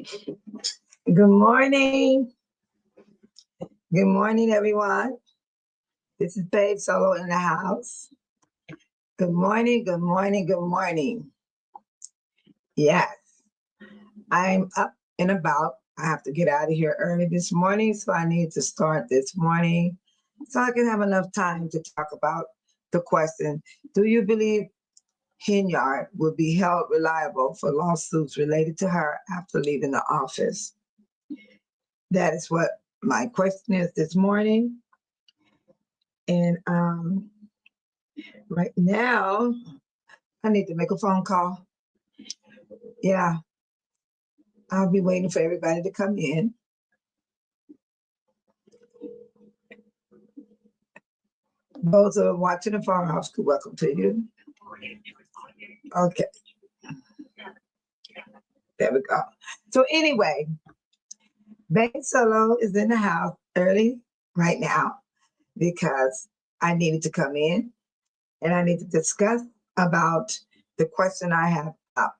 Good morning. Good morning, everyone. This is Babe Solo in the house. Good morning, good morning, good morning. Yes, I'm up and about. I have to get out of here early this morning, so I need to start this morning so I can have enough time to talk about the question, do you believe Hinyard will be held reliable for lawsuits related to her after leaving the office? That is what my question is this morning. And right now, I need to make a phone call. Yeah, I'll be waiting for everybody to come in. Those who are watching the farmhouse, welcome to you. Okay. There we go. So anyway, Babe Solo is in the house early right now because I needed to come in and I need to discuss about the question I have up.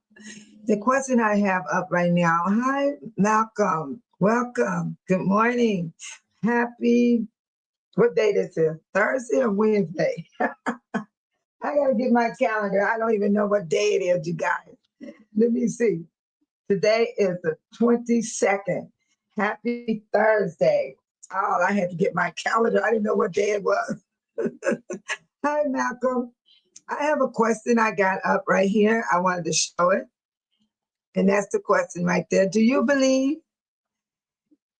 The question I have up right now. Hi, Malcolm. Welcome. Good morning. Happy, what day this is? Thursday or Wednesday? I gotta get my calendar. I don't even know what day it is, you guys. Let me see. Today is the 22nd. Happy Thursday. Oh, I had to get my calendar. I didn't know what day it was. Hi, Malcolm. I have a question I got up right here. I wanted to show it. And that's the question right there. Do you believe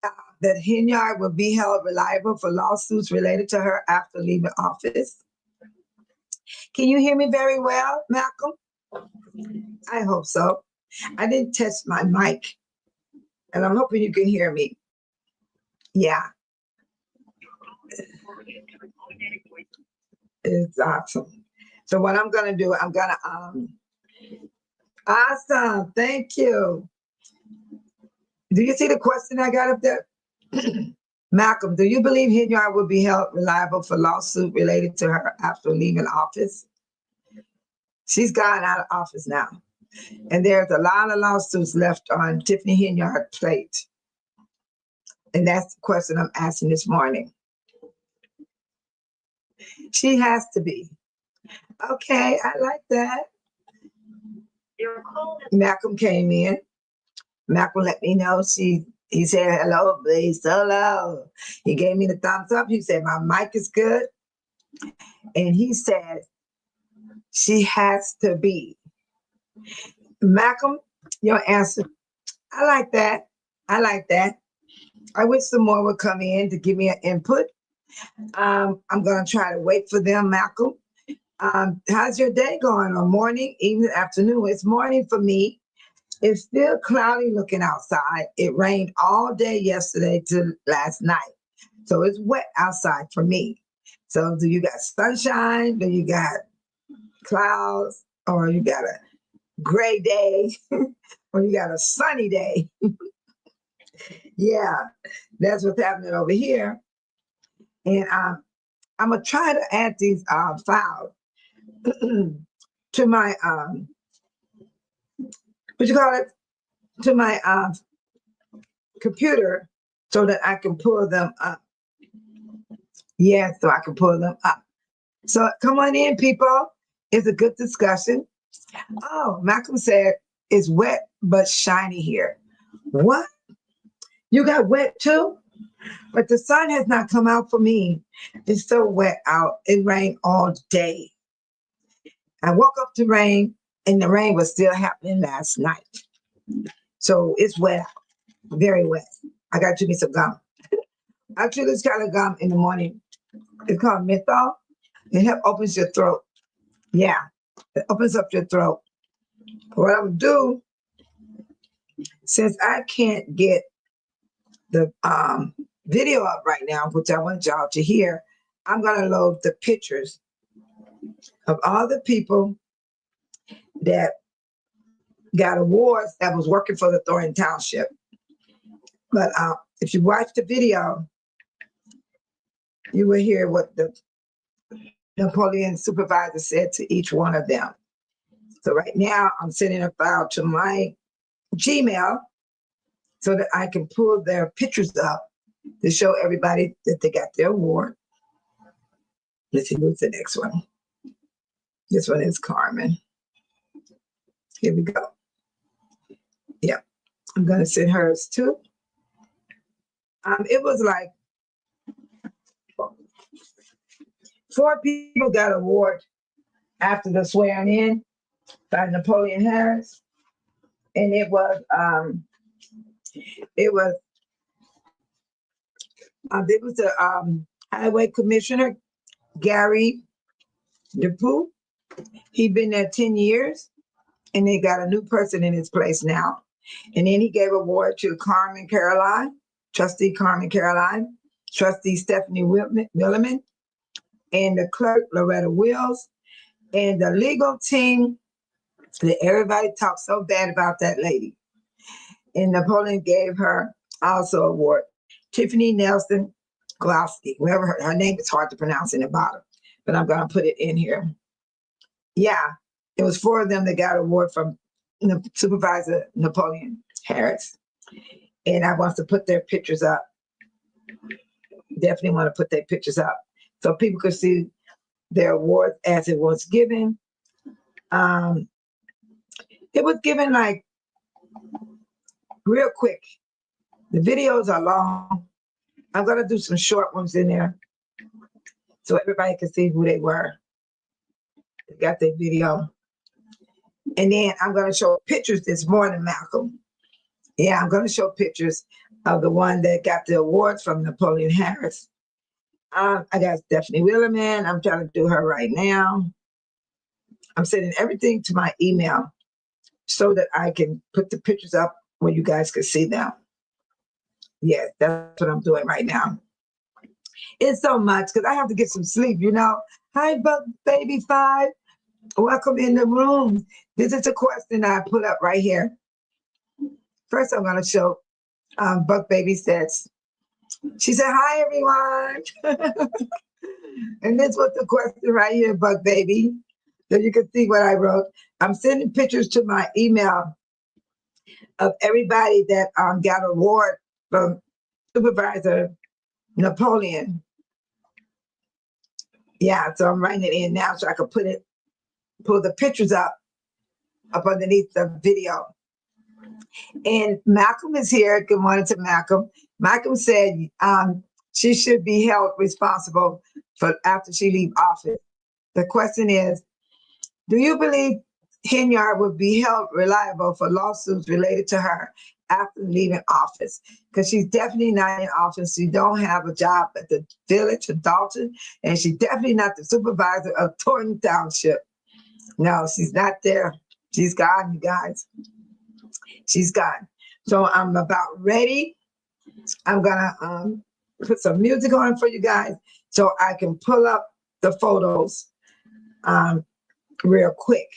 that Hinyard will be held reliable for lawsuits related to her after leaving office? Can you hear me very well, Malcolm? I hope so. I didn't test my mic, and I'm hoping you can hear me. Yeah. It's awesome. So what I'm going to do, I'm going to, awesome. Thank you. Do you see the question I got up there? Malcolm, do you believe Hinyard will be held reliable for lawsuit related to her after leaving office? She's gone out of office now. And there's a lot of lawsuits left on Tiffany Hinyard's plate. And that's the question I'm asking this morning. She has to be. Okay, I like that. Malcolm came in. Malcolm let me know he said, hello, please, hello. He gave me the thumbs up. He said, my mic is good. And he said, she has to be. Malcolm, your answer, I like that. I like that. I wish some more would come in to give me an input. I'm going to try to wait for them, Malcolm. How's your day going? Or morning, evening, afternoon? It's morning for me. It's still cloudy looking outside. It rained all day yesterday to last night. So it's wet outside for me. So do you got sunshine? Do you got clouds? Or you got a gray day? Or you got a sunny day? Yeah, that's what's happening over here. And I'm going to try to add these files to my, to my computer so that I can pull them up. Yeah, so I can pull them up. So come on in, people. It's a good discussion. Oh, Malcolm said it's wet but shiny here. What? You got wet too? But the sun has not come out for me. It's so wet out. It rained all day. I woke up to rain, and the rain was still happening last night. So it's wet out, very wet. I got to give me some gum. I chew this kind of gum in the morning. It's called menthol. It opens your throat. Yeah, it opens up your throat. What I'm do, since I can't get the video up right now, which I want y'all to hear, I'm gonna load the pictures of all the people that got awards that was working for the Thornton Township. But if you watch the video, you will hear what the Napoleon supervisor said to each one of them. So right now I'm sending a file to my Gmail so that I can pull their pictures up to show everybody that they got their award. Let's see, who's the next one? This one is Carmen. Here we go. Yeah, I'm gonna send hers too. It was like 4 people got award after the swearing in by Napoleon Harris, and it was the highway commissioner Gary DePoo. He'd been there 10 years, and they got a new person in his place now. And then he gave award to Carmen Caroline, Trustee Carmen Caroline, Trustee Stephanie Williman, and the clerk Loretta Wills, and the legal team. That everybody talked so bad about that lady. And Napoleon gave her also award. Tiffany Nelson Glowski, whoever her name is hard to pronounce in the bottom, but I'm gonna put it in here. Yeah, it was 4 of them that got an award from Supervisor Napoleon Harris. And I want to put their pictures up. Definitely want to put their pictures up so people could see their award as it was given. It was given like real quick. The videos are long. I'm gonna do some short ones in there so everybody can see who they were. They got their video. And then I'm gonna show pictures this morning, Malcolm. Yeah, I'm gonna show pictures of the one that got the awards from Napoleon Harris. I got Stephanie Williman. I'm trying to do her right now. I'm sending everything to my email so that I can put the pictures up where you guys can see them. Yes, that's what I'm doing right now. It's so much because I have to get some sleep, you know. Hi, Buck Baby 5. Welcome in the room. This is a question I put up right here. First, I'm going to show Buck Baby says, she said, hi, everyone. And this was the question right here, Buck Baby. So you can see what I wrote. I'm sending pictures to my email of everybody that got an award from Supervisor Napoleon. Yeah, so I'm writing it in now so I can pull the pictures up underneath the video. And Malcolm is here. Good morning to Malcolm. Malcolm said she should be held responsible for after she leaves office. The question is, do you believe Henyard would be held reliable for lawsuits related to her after leaving office? Because she's definitely not in office. She don't have a job at the village of Dalton, and she's definitely not the supervisor of Thornton Township. No, she's not there. She's gone, you guys. She's gone. So I'm about ready. I'm gonna put some music on for you guys so I can pull up the photos real quick.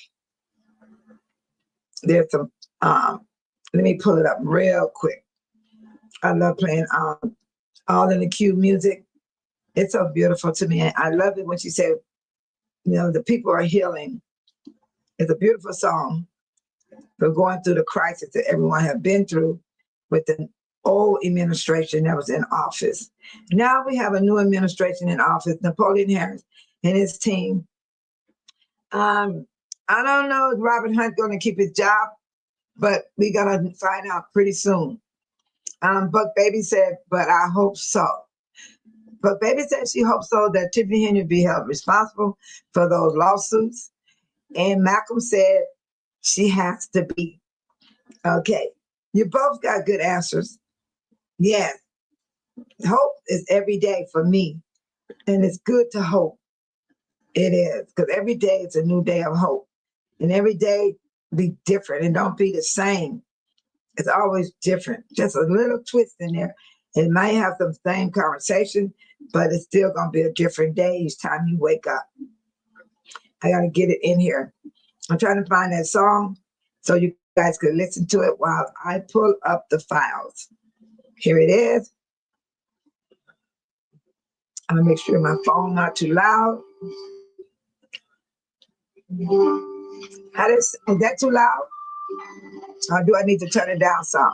There's some, let me pull it up real quick. I love playing all in the cue music. It's so beautiful to me. I love it when she said, you know, the people are healing. It's a beautiful song for going through the crisis that everyone have been through with the old administration that was in office. Now we have a new administration in office, Napoleon Harris and his team. I don't know if Robert Hunt's going to keep his job, but we're going to find out pretty soon. Buck Baby said, but I hope so. Buck Baby said she hopes so that Tiffany Henry be held responsible for those lawsuits. And Malcolm said she has to be. Okay, you both got good answers. Yes, hope is every day for me. And it's good to hope. It is, because every day is a new day of hope. And every day be different and don't be the same. It's always different. Just a little twist in there. It might have some same conversation, but it's still going to be a different day each time you wake up. I got to get it in here. I'm trying to find that song so you guys could listen to it while I pull up the files. Here it is. I'm going to make sure my phone not too loud. Is that too loud? Or do I need to turn it down some?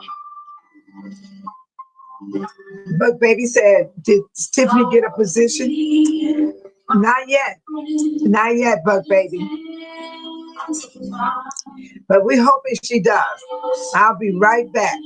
But baby said, did Tiffany get a position? Not yet. Not yet, Bug Baby. But we're hoping she does. I'll be right back.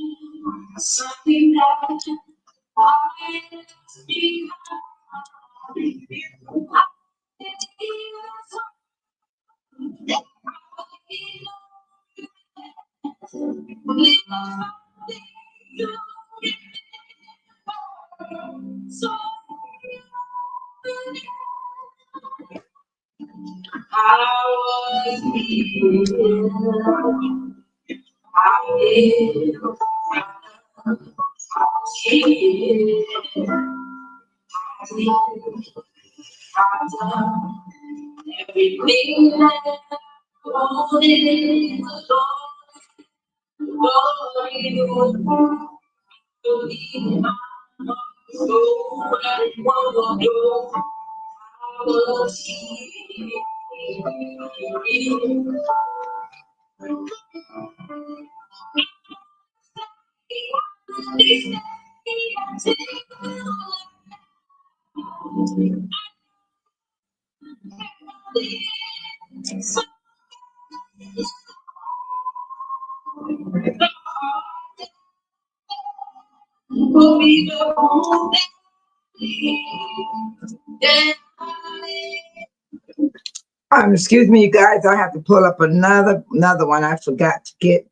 Excuse me, you guys. I have to pull up another one I forgot to get,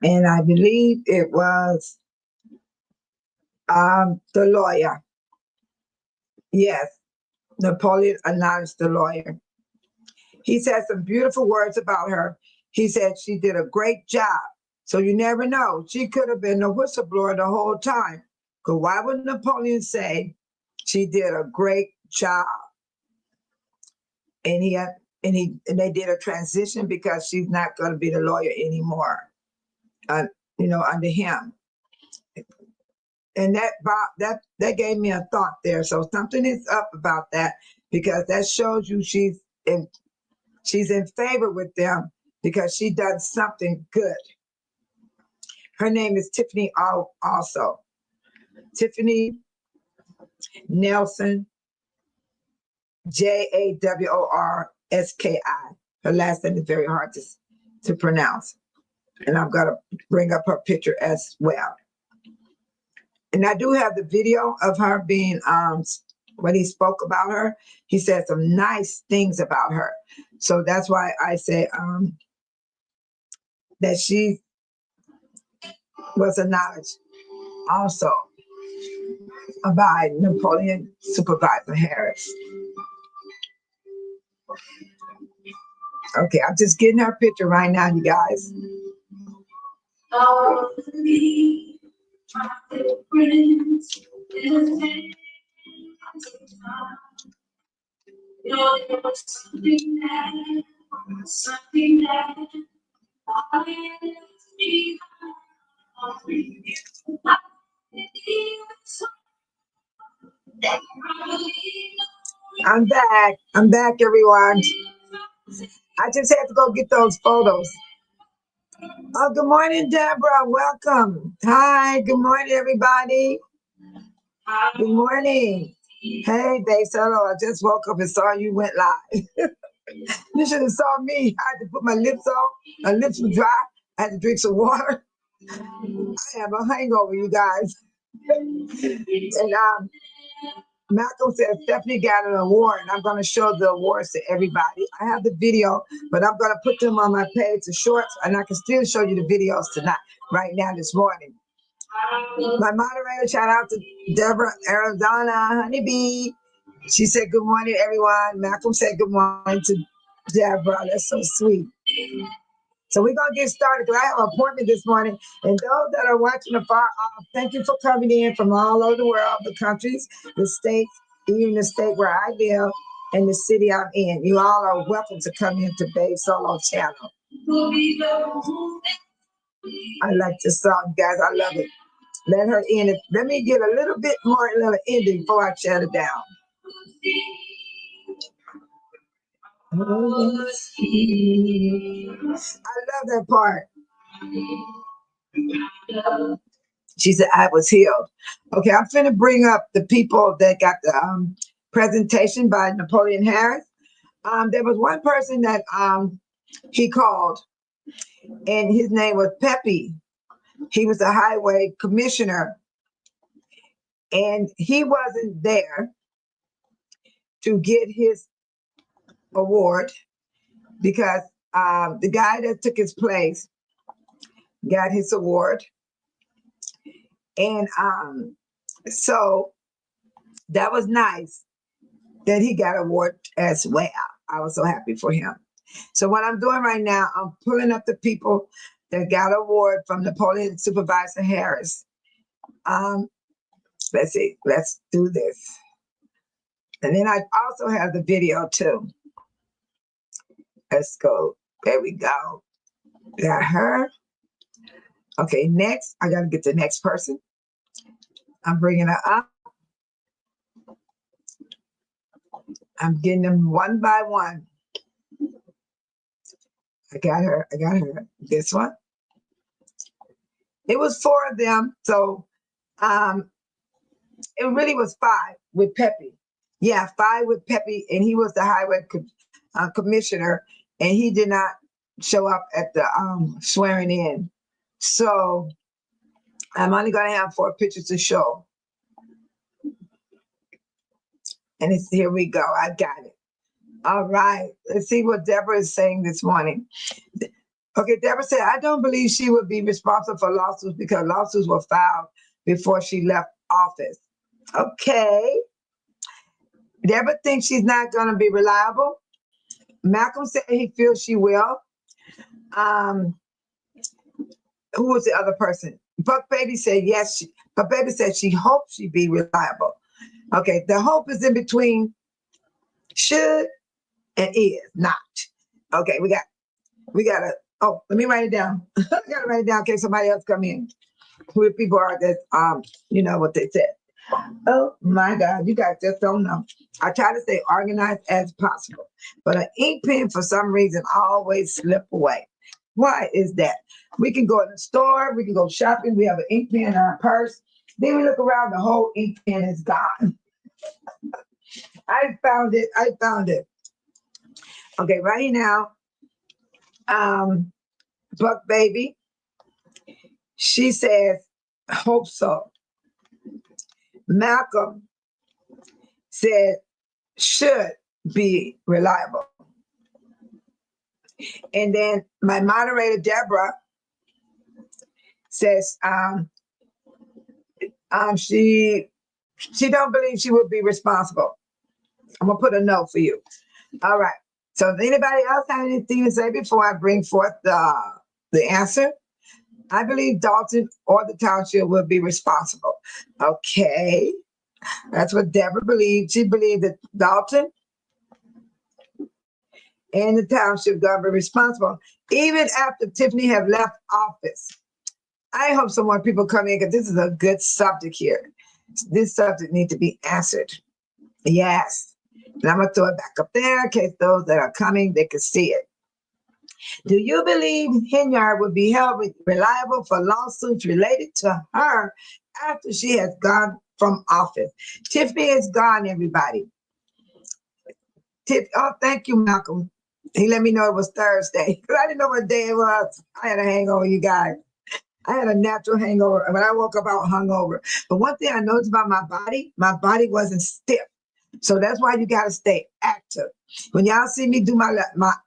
and I believe it was the lawyer. Yes, Napoleon Anonymous, the lawyer. He said some beautiful words about her. He said she did a great job. So you never know. She could have been a whistleblower the whole time. Because why would Napoleon say she did a great job? And they did a transition because she's not going to be the lawyer anymore. Under him. And that gave me a thought there. So something is up about that, because that shows you she's in favor with them because she does something good. Her name is Tiffany also. Tiffany Nelson, Jaworski. Her last name is very hard to pronounce. And I'm going to bring up her picture as well. And I do have the video of her being, when he spoke about her, he said some nice things about her. So that's why I say that she was acknowledged also by Napoleon Supervisor Harris. Okay, I'm just getting her picture right now, you guys. I'm back, everyone. I just had to go get those photos. Oh, good morning, Deborah. Welcome. Hi, good morning, everybody. Good morning. Hey, babe, hello. I just woke up and saw you went live. You should have saw me. I had to put my lips on. My lips were dry. I had to drink some water. I have a hangover, you guys. And Malcolm said Stephanie got an award, and I'm going to show the awards to everybody. I have the video, but I'm going to put them on my page of shorts, and I can still show you the videos tonight, right now, this morning. My moderator, shout out to Deborah Arizona, Honeybee. She said, good morning, everyone. Malcolm said good morning to Deborah. That's so sweet. So we're going to get started because I have an appointment this morning. And those that are watching afar off, thank you for coming in from all over the world, the countries, the states, even the state where I live and the city I'm in. You all are welcome to come into Babe Solo channel. I like this song, guys. I love it. Let her in. Let me get a little bit more little ending before I shut it down. I love that part. She said, I was healed. Okay, I'm finna bring up the people that got the presentation by Napoleon Harris. There was one person that he called, and his name was Pepe. He was a highway commissioner, and he wasn't there to get his award because the guy that took his place got his award. And so that was nice that he got an award as well. I was so happy for him. So what I'm doing right now, I'm pulling up the people that got an award from Napoleon Supervisor Harris. Let's see, let's do this. And then I also have the video too. Let's go. There we go. Got her. Okay, next, I got to get the next person. I'm bringing her up. I'm getting them one by one. I got her. This one. It was 4 of them. So it really was 5 with Pepe. Yeah, 5 with Pepe, and he was the highway commissioner, and he did not show up at the swearing in. So I'm only going to have 4 pictures to show. And here we go. I got it. All right. Let's see what Deborah is saying this morning. Okay, Deborah said, I don't believe she would be responsible for lawsuits because lawsuits were filed before she left office. Okay. Deborah thinks she's not going to be reliable. Malcolm said he feels she will. Who was the other person? Buck Baby said yes. Buck Baby said she hopes she be reliable. Okay, the hope is in between should and is not. Okay, we got to, let me write it down. I got to write it down in case somebody else come in. Who the people are that, you know what they said. Oh my God, you guys just don't know. I try to stay organized as possible, but an ink pen for some reason always slip away. Why is that? We can go in the store, we can go shopping, we have an ink pen in our purse. Then we look around, the whole ink pen is gone. I found it. Okay, right now, Buck Baby, she says, hope so. Malcolm said, should be reliable. And then my moderator, Deborah, says she don't believe she would be responsible. I'm gonna put a note for you. All right. So does anybody else have anything to say before I bring forth the answer? I believe Dalton or the township will be responsible. Okay. That's what Deborah believed. She believed that Dalton and the township going to be responsible, even after Tiffany have left office. I hope some more people come in because this is a good subject here. This subject needs to be answered. Yes. And I'm going to throw it back up there in case those that are coming, they can see it. Do you believe Henyard would be held reliable for lawsuits related to her after she has gone from office? Tiffany is gone, everybody. Thank you, Malcolm. He let me know it was Thursday because I didn't know what day it was. I had a hangover, you guys. I had a natural hangover. When I woke up, I was hungover. But one thing I noticed about my body wasn't stiff. So that's why you got to stay active. When y'all see me do my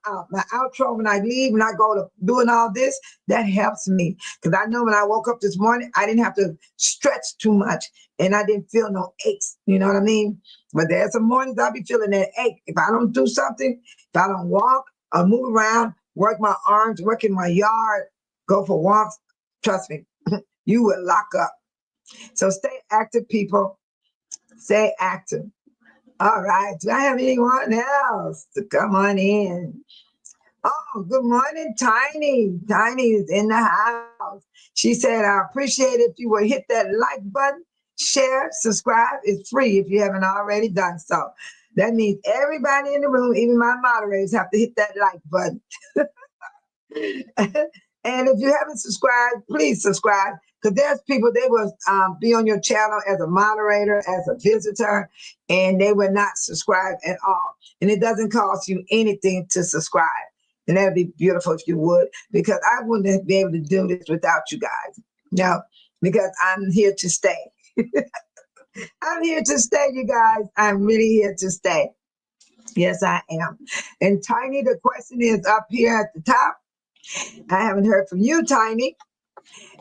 outro when I leave, when I go to doing all this, that helps me. Because I know when I woke up this morning, I didn't have to stretch too much and I didn't feel no aches. You know what I mean? But there's some mornings I'll be feeling that ache. If I don't do something, if I don't walk or move around, work my arms, work in my yard, go for walks, trust me, you will lock up. So stay active, people. Stay active. All right. Do I have anyone else to come on in? Oh, good morning, Tiny. Tiny is in the house. She said, I appreciate if you would hit that like button, share, subscribe. It's free if you haven't already done so. That means everybody in the room, even my moderators, have to hit that like button. And if you haven't subscribed, please subscribe. because there's people, they will be on your channel as a moderator, as a visitor, and they will not subscribe at all. And it doesn't cost you anything to subscribe. And that'd be beautiful if you would, because I wouldn't be able to do this without you guys. No, because I'm here to stay. I'm here to stay, you guys. I'm really here to stay. Yes, I am. And Tiny, the question is up here at the top. I haven't heard from you, Tiny.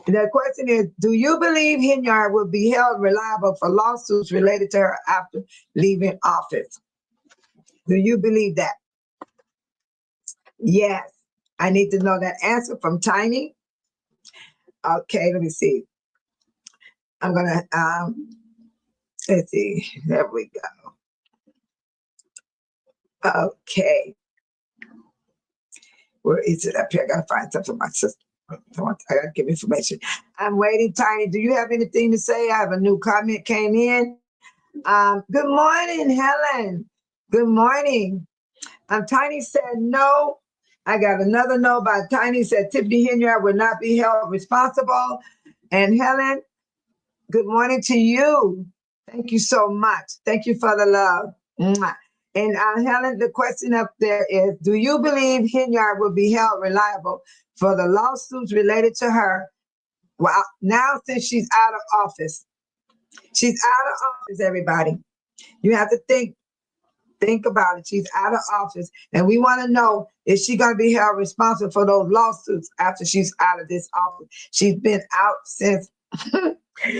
The question is, do you believe Henyard will be held reliable for lawsuits related to her after leaving office? Do you believe that? Yes. I need to know that answer from Tiny. Okay, let me see. I'm going to, let's see. There we go. Okay. Where is it up here? I got to find something for my sister. I got to give information. I'm waiting, Tiny. Do you have anything to say? I have a new comment came in. Good morning, Helen. Good morning. Tiny said no. I got another no by Tiny said Tiffany Henyard will not be held responsible. And Helen, good morning to you. Thank you so much. Thank you for the love. Mwah. And Helen, the question up there is, do you believe Henyard will be held reliable for the lawsuits related to her? Well, now since she's out of office. She's out of office, everybody. You have to think about it. She's out of office. And we want to know, is she going to be held responsible for those lawsuits after she's out of this office? She's been out since,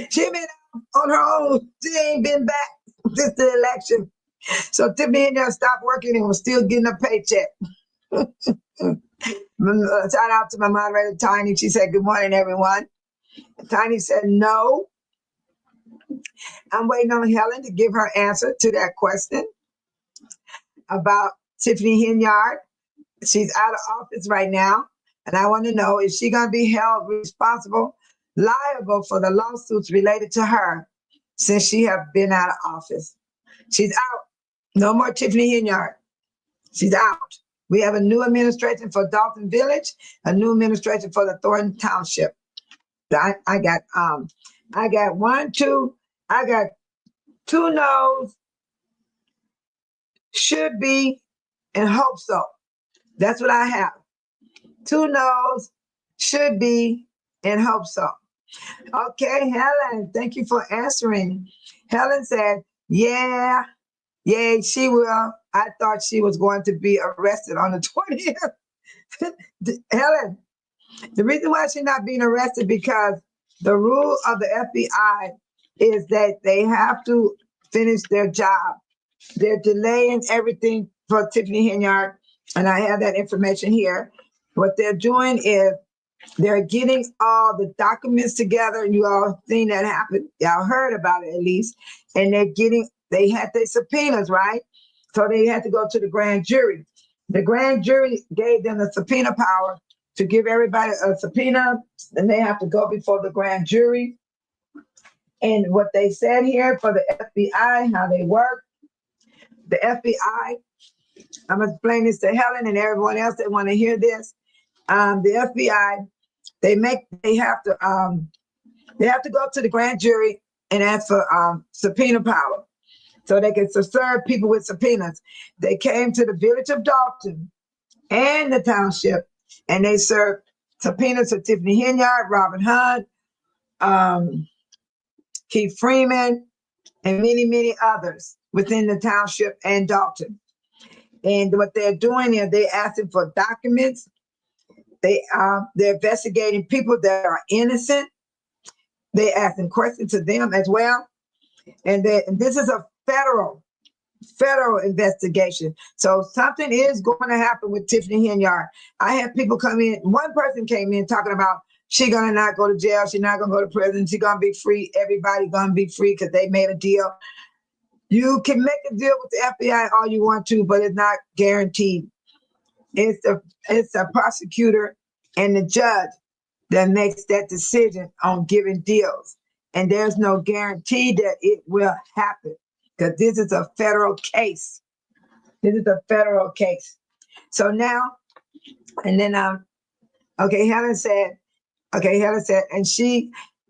she's been out on her own. She ain't been back since the election. So Tiffany Henyard stopped working and was still getting a paycheck. Shout out to my moderator, Tiny. She said, good morning, everyone. Tiny said, no. I'm waiting on Helen to give her answer to that question about Tiffany Henyard. She's out of office right now. And I want to know, is she going to be held responsible, liable for the lawsuits related to her since she have been out of office? She's out. No more Tiffany Henyard. She's out. We have a new administration for Dalton Village, a new administration for the Thornton Township. I got two no's, should be, and hope so. That's what I have. Two no's, should be, and hope so. Okay, Helen, thank you for answering. Helen said, yeah, she will. I thought she was going to be arrested on the 20th. Helen, the reason why she's not being arrested because the rule of the FBI is that they have to finish their job. They're delaying everything for Tiffany Henyard, and I have that information here. What they're doing is they're getting all the documents together. You all seen that happen. Y'all heard about it at least. And they had their subpoenas, right? So they had to go to the grand jury. The grand jury gave them the subpoena power to give everybody a subpoena, and they have to go before the grand jury. And what they said here for the FBI, how they work, the FBI, I'm going to explain this to Helen and everyone else that want to hear this. The FBI, they have to go to the grand jury and ask for subpoena power so they can serve people with subpoenas. They came to the village of Dalton and the township, and they served subpoenas to Tiffany Henyard, Robin Hunt, Keith Freeman, and many, many others within the township and Dalton. And what they're doing is they're asking for documents. They're investigating people that are innocent. They're asking questions to them as well. And this is a federal investigation. So something is going to happen with Tiffany Henyard. I had people come in. One person came in talking about she's going to not go to jail. She's not going to go to prison. She's going to be free. Everybody going to be free because they made a deal. You can make a deal with the FBI all you want to, but it's not guaranteed. It's the prosecutor and the judge that makes that decision on giving deals. And there's no guarantee that it will happen because this is a federal case. This is a federal case. So now, and then, Helen said, and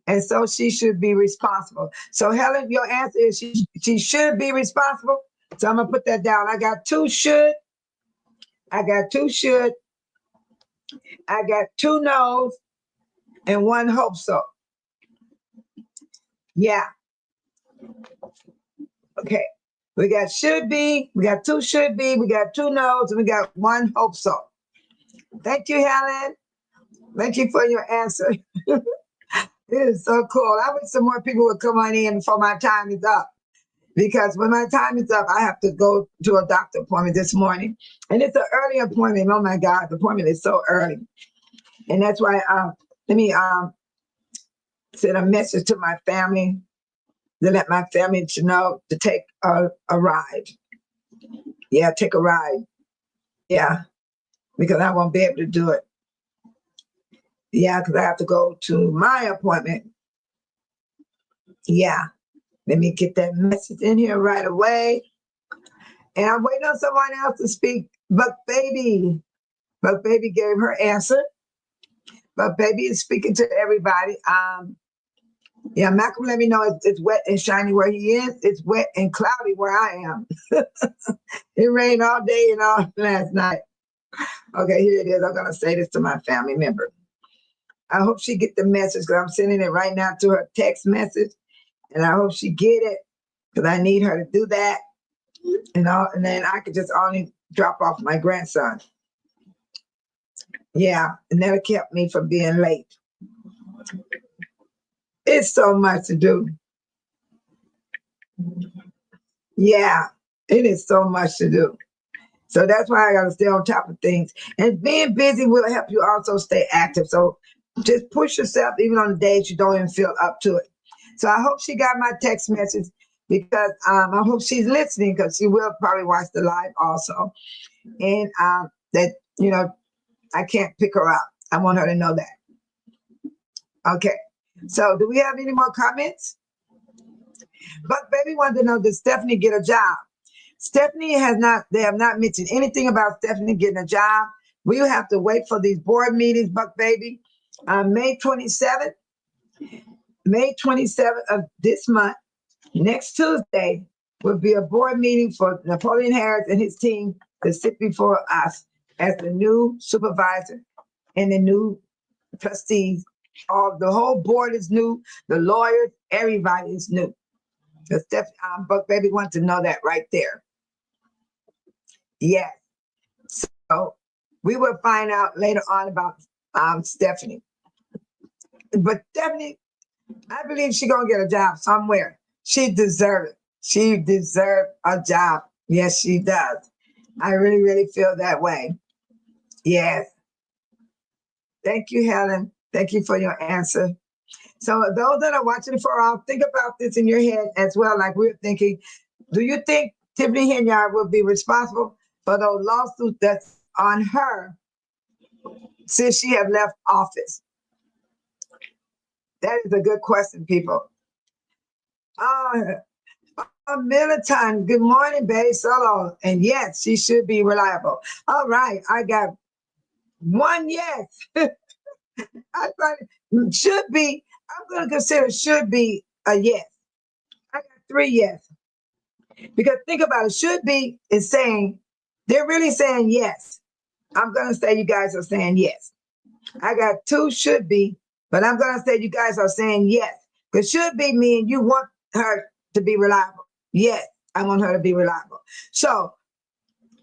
And so she should be responsible. So Helen, your answer is she should be responsible. So I'm gonna put that down. I got two should. I got two should. I got two no's and one hope so. Yeah. Okay. We got should be, we got two should be, we got two no's, and we got one hope so. Thank you, Helen. Thank you for your answer. It is so cool. I wish some more people would come on in before my time is up. Because when my time is up, I have to go to a doctor appointment this morning. And it's an early appointment. Oh my God, the appointment is so early. And that's why let me send a message to my family to let my family to know to take a ride. Yeah, take a ride. Yeah, because I won't be able to do it. Yeah, because I have to go to my appointment. Yeah, let me get that message in here right away. And I'm waiting on someone else to speak. Buck Baby. Buck Baby gave her answer. Buck Baby is speaking to everybody. Yeah, Malcolm let me know it's wet and shiny where he is. It's wet and cloudy where I am. It rained all day and all last night. Okay, here it is. I'm gonna say this to my family member. I hope she get the message because I'm sending it right now to her text message, and I hope she get it because I need her to do that. And then I could just only drop off my grandson. Yeah, and that kept me from being late. It's so much to do. Yeah, it is so much to do. So that's why I got to stay on top of things. And being busy will help you also stay active. So just push yourself even on the days you don't even feel up to it. So I hope she got my text message because I hope she's listening because she will probably watch the live also. And that, I can't pick her out. I want her to know that. Okay. So do we have any more comments? Buck Baby wanted to know, did Stephanie get a job? Stephanie they have not mentioned anything about Stephanie getting a job. We'll have to wait for these board meetings, Buck Baby. May 27th of this month, next Tuesday, will be a board meeting for Napoleon Harris and his team to sit before us as the new supervisor and the new trustees. The whole board is new. The lawyers, everybody is new. So Buck Baby wants to know that right there. Yes. So we will find out later on about Stephanie. But Stephanie, I believe she's going to get a job somewhere. She deserves it. She deserves a job. Yes, she does. I really, really feel that way. Yes. Thank you, Helen. Thank you for your answer. So those that are watching for all, think about this in your head as well. Like we're thinking, do you think Tiffany Henyard will be responsible for those lawsuits that's on her since she have left office? That is a good question, people. Militant, good morning, babe. Solo. And yes, she should be reliable. All right, I got one yes. I thought should be, I'm going to consider should be a yes. I got 3 yes. Because think about it, should be is saying, they're really saying yes. I'm going to say you guys are saying yes. I got 2 should be, but I'm going to say you guys are saying yes. Because should be mean you want her to be reliable. Yes, I want her to be reliable. So,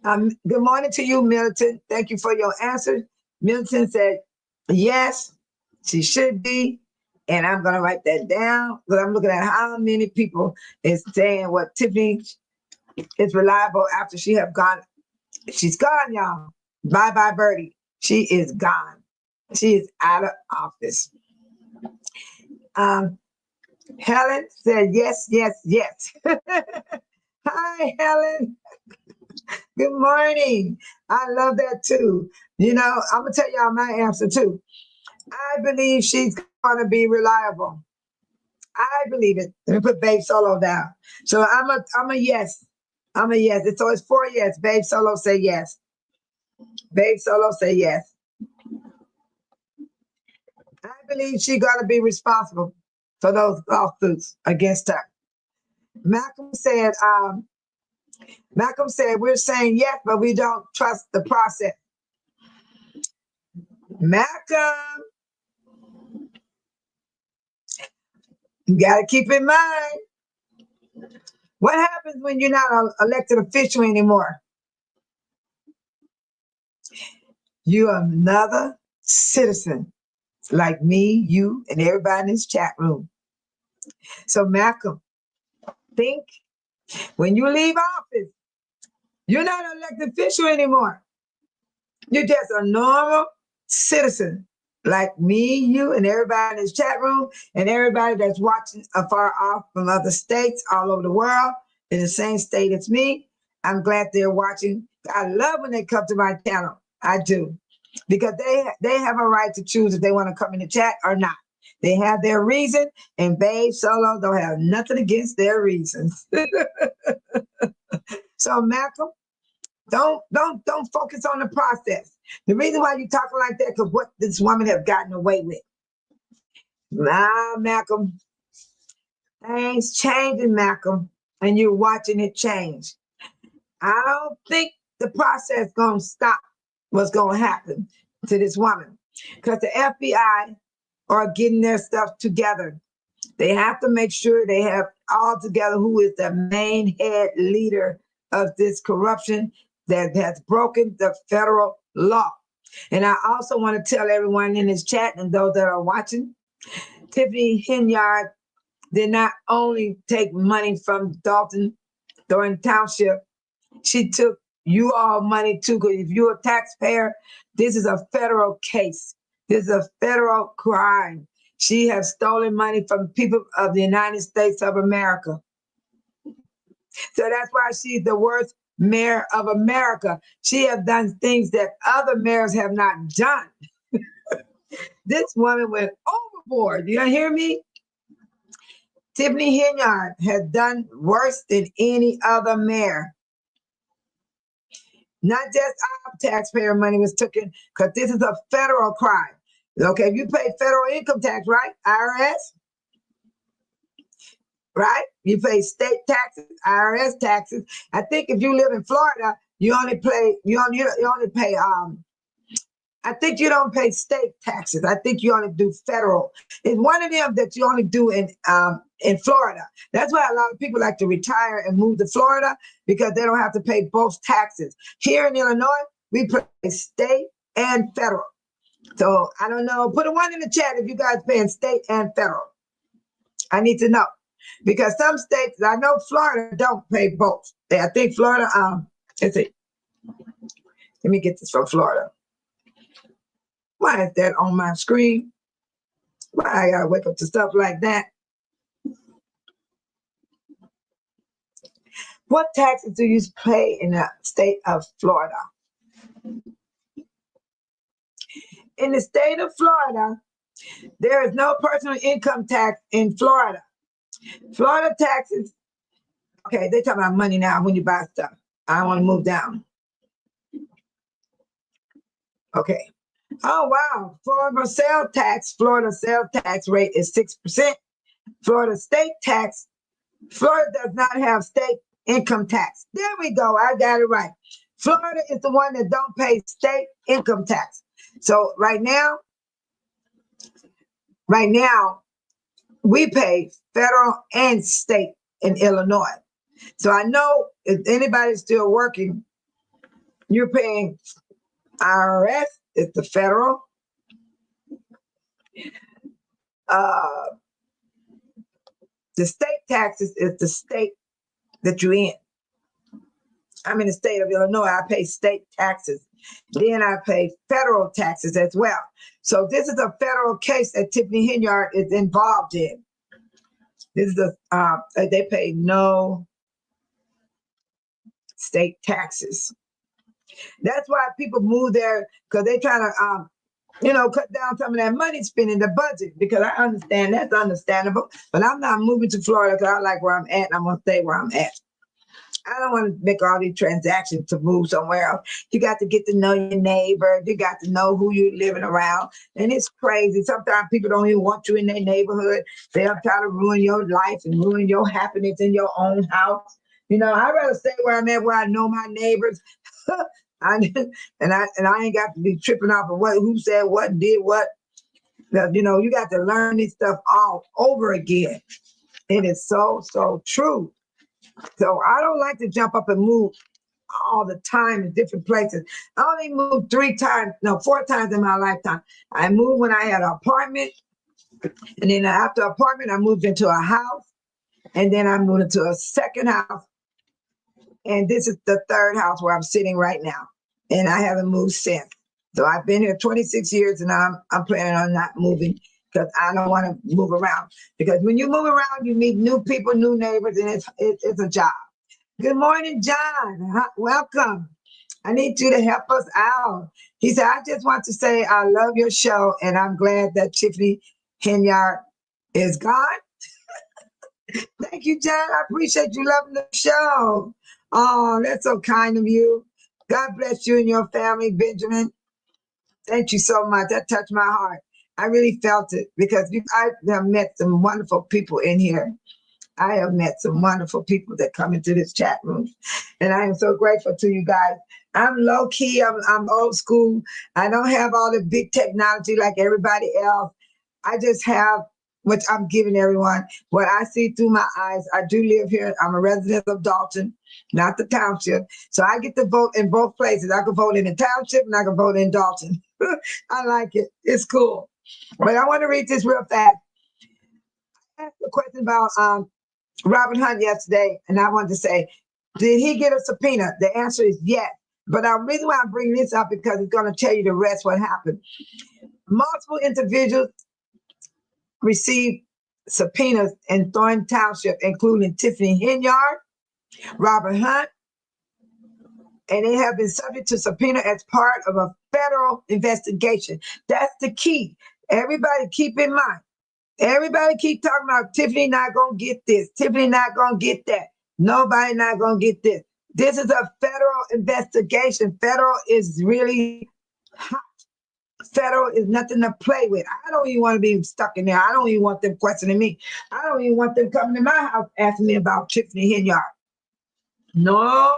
good morning to you, Milton. Thank you for your answer. Milton said, yes, she should be. And I'm going to write that down. But I'm looking at how many people is saying what Tiffany is reliable after she have gone. She's gone, y'all. Bye-bye, Birdie. She is gone. She is out of office. Helen said, yes, yes, yes. Hi, Helen. Good morning. I love that too. I'm going to tell y'all my answer too. I believe she's going to be reliable. I believe it. Let me put Babe Solo down. So I'm a yes. I'm a yes. So it's 4 yes. Babe Solo say yes. Babe Solo say yes. I believe she's going to be responsible. for those lawsuits against her. Malcolm said, we're saying yes, but we don't trust the process. Malcolm, you got to keep in mind, what happens when you're not an elected official anymore? You're another citizen like me, you, and everybody in this chat room. So Malcolm, think when you leave office, you're not an elected official anymore. You're just a normal citizen like me, you, and everybody in this chat room, and everybody that's watching afar off from other states all over the world in the same state as me. I'm glad they're watching. I love when they come to my channel. I do. Because they have a right to choose if they want to come in the chat or not. They have their reason, and Babe Solo don't have nothing against their reasons. So Malcolm, don't focus on the process. The reason why you talking like that, because what this woman have gotten away with. Nah, Malcolm, things changing, Malcolm, and you're watching it change. I don't think the process gonna stop what's gonna happen to this woman, because the FBI are getting their stuff together. They have to make sure they have all together who is the main head leader of this corruption that has broken the federal law. And I also want to tell everyone in this chat and those that are watching, Tiffany Henyard did not only take money from Dalton Thornton Township, she took you all money too, because if you're a taxpayer, this is a federal case. This is a federal crime. She has stolen money from people of the United States of America. So that's why she's the worst mayor of America. She has done things that other mayors have not done. This woman went overboard. You hear me? Tiffany Henyard has done worse than any other mayor. Not just our taxpayer money was taken, because this is a federal crime. Okay, if you pay federal income tax, right? IRS, right? You pay state taxes, IRS taxes. I think if you live in Florida, you only pay I think you don't pay state taxes. I think you only do federal. It's one of them that you only do in Florida. That's why a lot of people like to retire and move to Florida, because they don't have to pay both taxes. Here in Illinois, we pay state and federal. So I don't know. Put a 1 in the chat if you guys paying state and federal. I need to know, because some states, I know Florida don't pay both. I think Florida. Let's see. Let me get this from Florida. Why is that on my screen? Why I gotta wake up to stuff like that? What taxes do you pay in the state of Florida? In the state of Florida, there is no personal income tax in Florida. Florida taxes, okay, they're talking about money now when you buy stuff. I want to move down. Okay. Oh, wow. Florida sales tax rate is 6%. Florida state tax, Florida does not have state income tax. There we go. I got it right. Florida is the one that don't pay state income tax. So right now, we pay federal and state in Illinois. So I know if anybody's still working, you're paying IRS, it's the federal. The state taxes is the state that you're in. I'm in the state of Illinois. I pay state taxes. Then I pay federal taxes as well. So this is a federal case that Tiffany Henyard is involved in. This is they pay no state taxes. That's why people move there, because they're trying to, cut down some of that money spending the budget, because I understand that's understandable. But I'm not moving to Florida because I like where I'm at, and I'm going to stay where I'm at. I don't want to make all these transactions to move somewhere else. You got to get to know your neighbor. You got to know who you're living around. And it's crazy. Sometimes people don't even want you in their neighborhood. They'll try to ruin your life and ruin your happiness in your own house. You know, I'd rather stay where I'm at, where I know my neighbors. I ain't got to be tripping off of who said what, did what. You know, you got to learn this stuff all over again. It is so, so true. So I don't like to jump up and move all the time in different places. I only moved 4 times in my lifetime. I moved when I had an apartment. And then after apartment, I moved into a house. And then I moved into a second house. And this is the third house where I'm sitting right now. And I haven't moved since. So I've been here 26 years and I'm planning on not moving because I don't want to move around. Because when you move around, you meet new people, new neighbors, and it's a job. Good morning, John. Welcome. I need you to help us out. He said, I just want to say I love your show and I'm glad that Tiffany Henyard is gone. Thank you, John. I appreciate you loving the show. Oh, that's so kind of you. God bless you and your family, Benjamin. Thank you so much. That touched my heart. I really felt it because I have met some wonderful people in here. I have met some wonderful people that come into this chat room. And I am so grateful to you guys. I'm low key. I'm old school. I don't have all the big technology like everybody else. I just have what I'm giving everyone, what I see through my eyes. I do live here. I'm a resident of Dalton, not the township. So I get to vote in both places. I can vote in the township and I can vote in Dalton. I like it. It's cool. But I want to read this real fast. I asked a question about Robert Hunt yesterday, and I wanted to say, did he get a subpoena? The answer is yes. But the reason why I'm bringing this up because it's going to tell you the rest what happened. Multiple individuals received subpoenas in Thornton Township, including Tiffany Henyard, Robert Hunt, and they have been subject to subpoena as part of a federal investigation. That's the key. Everybody keep in mind. Everybody keep talking about Tiffany not going to get this. Tiffany not going to get that. Nobody not going to get this. This is a federal investigation. Federal is really hot. Federal is nothing to play with. I don't even want to be stuck in there. I don't even want them questioning me. I don't even want them coming to my house asking me about Tiffany Henyard. No.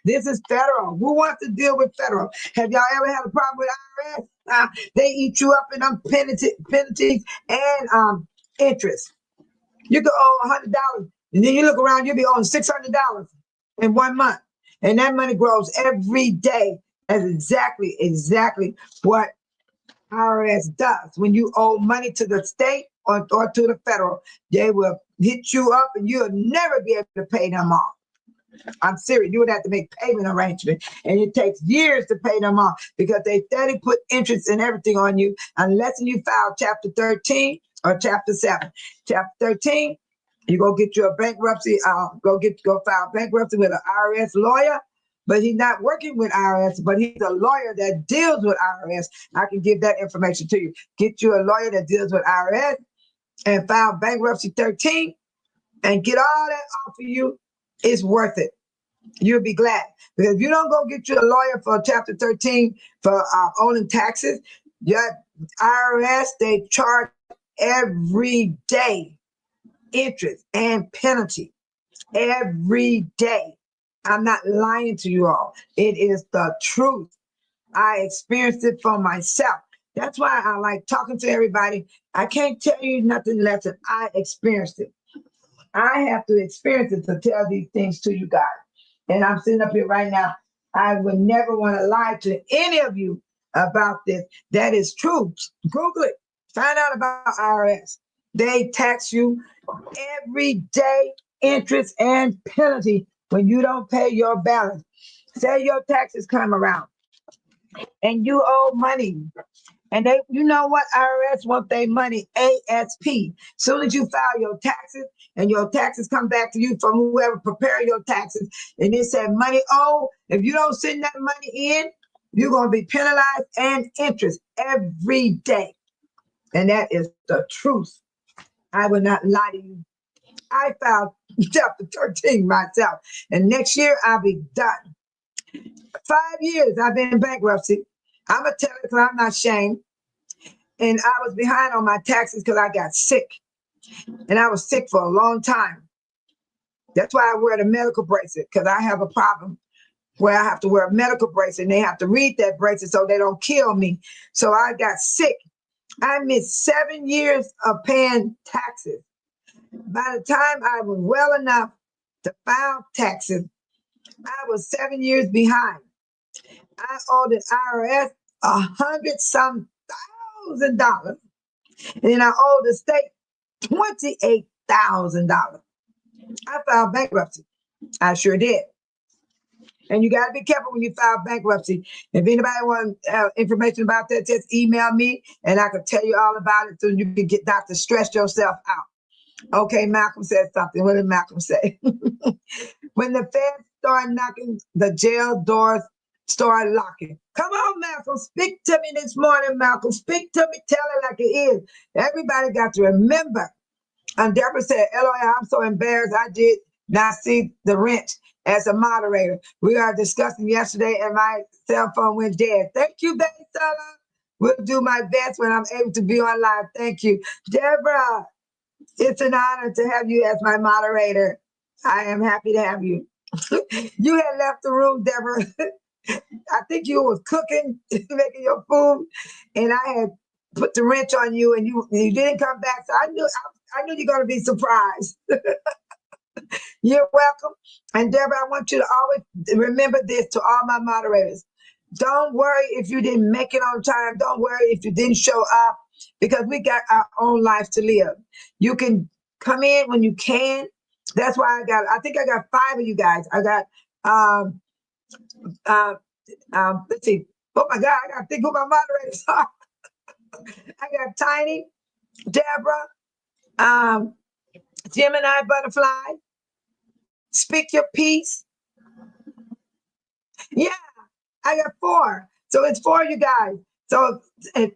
This is federal. Who wants to deal with federal? Have y'all ever had a problem with IRS? They eat you up in them penalties and interest. You could owe $100, and then you look around, you'll be owing $600 in 1 month. And that money grows every day. That's exactly what IRS does. When you owe money to the state or to the federal, they will hit you up and you'll never be able to pay them off. I'm serious. You would have to make payment arrangements, and it takes years to pay them off because they steady put interest and everything on you unless you file Chapter 13 or Chapter 7. Chapter 13, you go get your bankruptcy. Go file bankruptcy with an IRS lawyer. But he's not working with IRS, but he's a lawyer that deals with IRS. I can give that information to you. Get you a lawyer that deals with IRS and file bankruptcy 13 and get all that off of you. It's worth it. You'll be glad. Because if you don't go get you a lawyer for Chapter 13 for owing taxes, your IRS, they charge every day interest and penalty. Every day. I'm not lying to you all. It is the truth. I experienced it for myself. That's why I like talking to everybody. I can't tell you nothing less than I experienced it. I have to experience it to tell these things to you guys. And I'm sitting up here right now. I would never want to lie to any of you about this. That is true. Google it. Find out about IRS. They tax you every day, interest and penalty when you don't pay your balance. Say your taxes come around and you owe money. And they, you know what? IRS want their money ASP. Soon as you file your taxes and your taxes come back to you from whoever prepared your taxes, and they say money owed, if you don't send that money in, you're going to be penalized and interest every day. And that is the truth. I will not lie to you. I filed chapter 13 myself. And next year I'll be done. 5 years I've been in bankruptcy. I'm going to tell it because I'm not ashamed. And I was behind on my taxes because I got sick. And I was sick for a long time. That's why I wear the medical bracelet, because I have a problem where I have to wear a medical bracelet and they have to read that bracelet so they don't kill me. So I got sick. I missed 7 years of paying taxes. By the time I was well enough to file taxes, I was 7 years behind. I owed the IRS $100,000, and then I owed the state $28,000. I filed bankruptcy. I sure did. And you got to be careful when you file bankruptcy. If anybody wants information about that, just email me and I can tell you all about it so you can get not to stress yourself out. Okay, Malcolm said something. What did Malcolm say? When the feds start knocking, the jail doors start locking. Come on, Malcolm. Speak to me this morning, Malcolm. Speak to me. Tell it like it is. Everybody got to remember. And Deborah said, LOL, I'm so embarrassed. I did not see the wrench as a moderator. We are discussing yesterday and my cell phone went dead. Thank you, baby Stella. We'll do my best when I'm able to be on live. Thank you. Deborah, it's an honor to have you as my moderator. I am happy to have you. You had left the room, Deborah. I think you was cooking, making your food, and I had put the wrench on you, and you didn't come back. So I knew you're going to be surprised. You're welcome. And Deborah, I want you to always remember this to all my moderators. Don't worry if you didn't make it on time. Don't worry if you didn't show up, because we got our own life to live. You can come in when you can. That's why I think I got 5 of you guys. I got, let's see. Oh my God, I got to think who my moderators are. I got Tiny, Deborah, Gemini Butterfly, Speak Your Peace. Yeah, I got 4. So it's 4 of you guys. So, if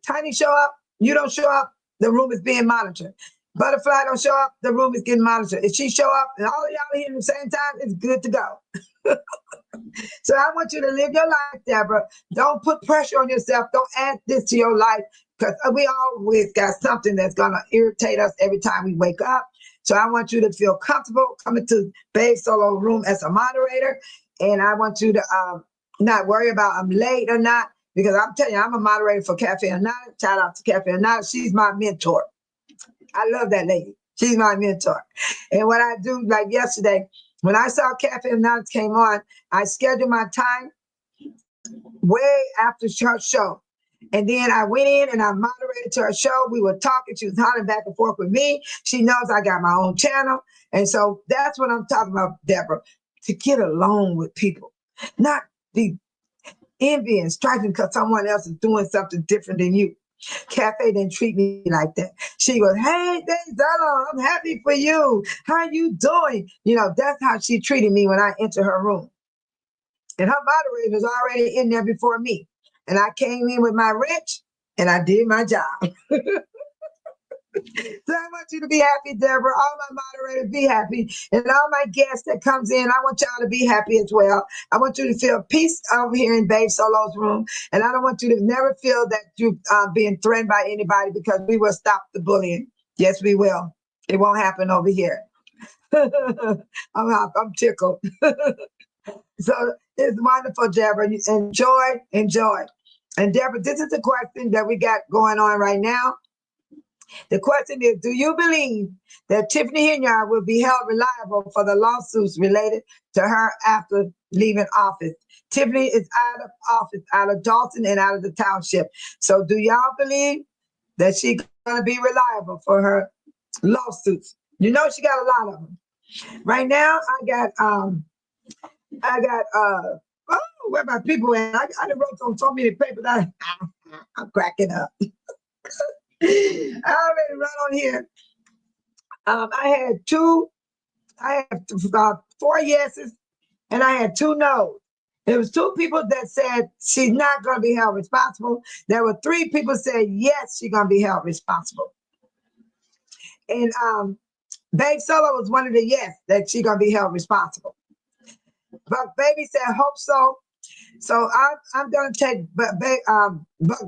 Tiny show up, you don't show up, the room is being monitored. Butterfly don't show up, the room is getting monitored. If she show up and all of y'all are here at the same time, it's good to go. So I want you to live your life, Deborah. Don't put pressure on yourself. Don't add this to your life, because we always got something that's going to irritate us every time we wake up. So I want you to feel comfortable coming to Babe Solo Room as a moderator. And I want you to not worry about I'm late or not, because I'm telling you, I'm a moderator for Cafe Anata. Shout out to Cafe Anata. She's my mentor. I love that lady. She's my mentor. And what I do, like yesterday, when I saw Cafe Anata came on, I scheduled my time way after her show. And then I went in and I moderated to her show. We were talking. She was hollering back and forth with me. She knows I got my own channel. And so that's what I'm talking about, Deborah, to get along with people, not be envy and striving because someone else is doing something different than you. Cafe didn't treat me like that. She goes, hey, Della, I'm happy for you. How you doing? That's how she treated me when I entered her room. And her moderator was already in there before me. And I came in with my wrench and I did my job. So I want you to be happy, Deborah. All my moderators, be happy. And all my guests that comes in, I want y'all to be happy as well. I want you to feel peace over here in Babe Solo's room. And I don't want you to never feel that you're being threatened by anybody, because we will stop the bullying. Yes, we will. It won't happen over here. I'm tickled. So it's wonderful, Deborah. Enjoy. And Deborah, this is the question that we got going on right now. The question is, do you believe that Tiffany Henyard will be held reliable for the lawsuits related to her after leaving office? Tiffany is out of office, out of Dalton and out of the township. So do y'all believe that she's going to be reliable for her lawsuits? She got a lot of them. Right now, I got where my people at? I wrote on so many papers. I'm cracking up. I already run on here. I had 4 yeses and I had 2 no's. There was 2 people that said she's not going to be held responsible. There were 3 people said yes, she's going to be held responsible. And Babe Solo was one of the yes that she gonna be held responsible. But Baby said hope so. So I'm gonna take Buck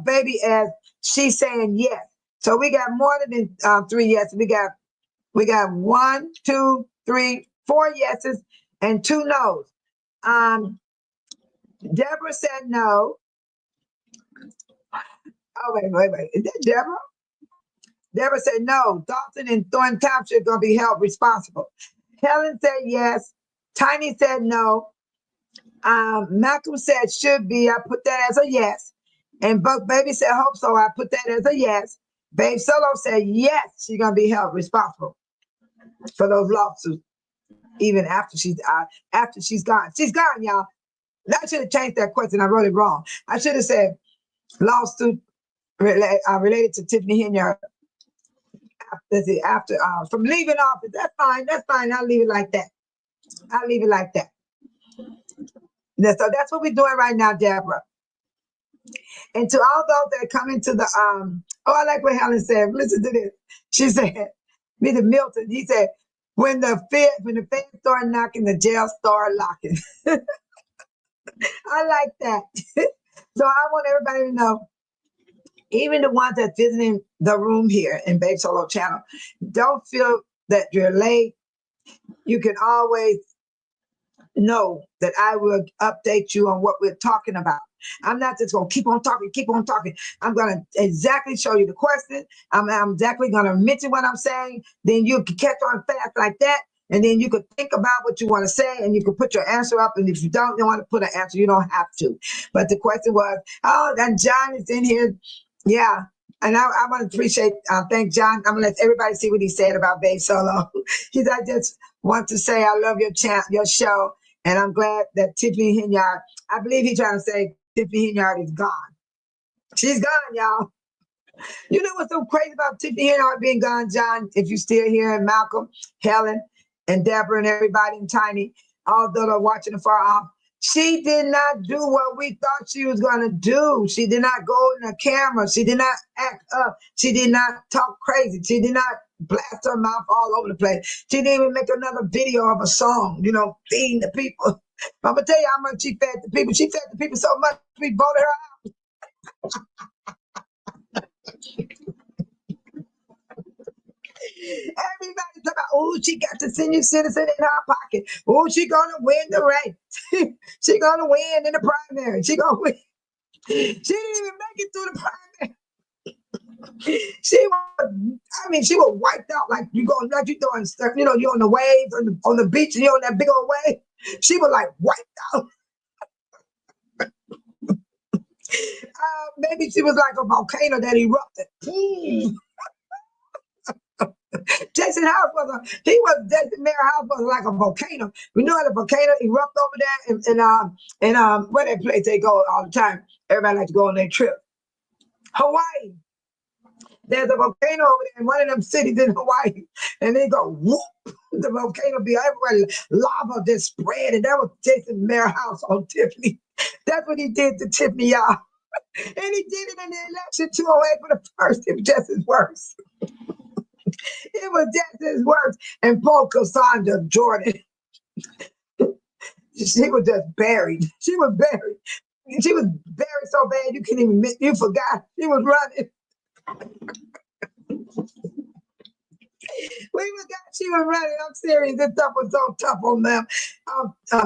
Baby as she's saying yes. So we got more than 3 yeses. We got 1, 2, 3, 4 yeses and 2 no's. Deborah said no. Oh wait. Is that Deborah? Deborah said no. Dalton and Thornton Township gonna be held responsible. Helen said yes. Tiny said no. Malcolm said should be. I put that as a yes. And Buck Baby said hope so. I put that as a yes. Babe Solo said yes. She's gonna be held responsible for those lawsuits, even after she's gone. She's gone, y'all. I should have changed that question. I wrote it wrong. I should have said lawsuit related to Tiffany Henyard after from leaving office. That's fine. That's fine. I'll leave it like that. So that's what we're doing right now, Deborah. And to all those that come into the I like what Helen said. Listen to this. She said, Mr. Milton, he said, when the feds start knocking, the jail start locking. I like that. So I want everybody to know, even the ones that visiting the room here in Babe Solo channel, don't feel that you're late. You can always know that I will update you on what we're talking about. I'm not just going to keep on talking. I'm going to exactly show you the question. I'm exactly going to mention what I'm saying. Then you can catch on fast like that. And then you could think about what you want to say and you can put your answer up. And if you don't want to put an answer, you don't have to. But the question was, oh, that John is in here. Yeah. And I want to thank John. I'm going to let everybody see what he said about Babe Solo. He said, I just want to say I love your show. And I'm glad that Tiffany Henyard, I believe he's trying to say Tiffany Henyard is gone. She's gone, y'all. You know what's so crazy about Tiffany Henyard being gone, John? If you're still here, and Malcolm, Helen, and Deborah, and everybody, and Tiny, all that are watching afar off, she did not do what we thought she was going to do. She did not go in the camera. She did not act up. She did not talk crazy. She did not blast her mouth all over the place. She didn't even make another video of a song, feeding the people. I'm going to tell you how much she fed the people. She fed the people so much, we voted her out. Everybody talk about, oh, she got the senior citizen in her pocket. Oh, she going to win the race. She going to win in the primary. She going to win. She didn't even make it through the primary. She was wiped out like you doing stuff. You're on the waves on the beach and you're on that big old wave. She was like wiped out. Maybe she was like a volcano that erupted. Jason Mayor House was like a volcano. We know that a volcano erupt over there and where that place they go all the time. Everybody likes to go on their trip. Hawaii. There's a volcano over there in one of them cities in Hawaii. And they go whoop. The volcano be everywhere. Lava just spread. And that was Jason Mayor House on Tiffany. That's what he did to Tiffany, y'all. And he did it in the election 208 for the first. It was just as worse. It was just as worse. And poor Cassandra Jordan, she was just buried. She was buried. She was buried so bad you couldn't even you forgot. She was running. We forgot she was running. I'm serious. This stuff was so tough on them.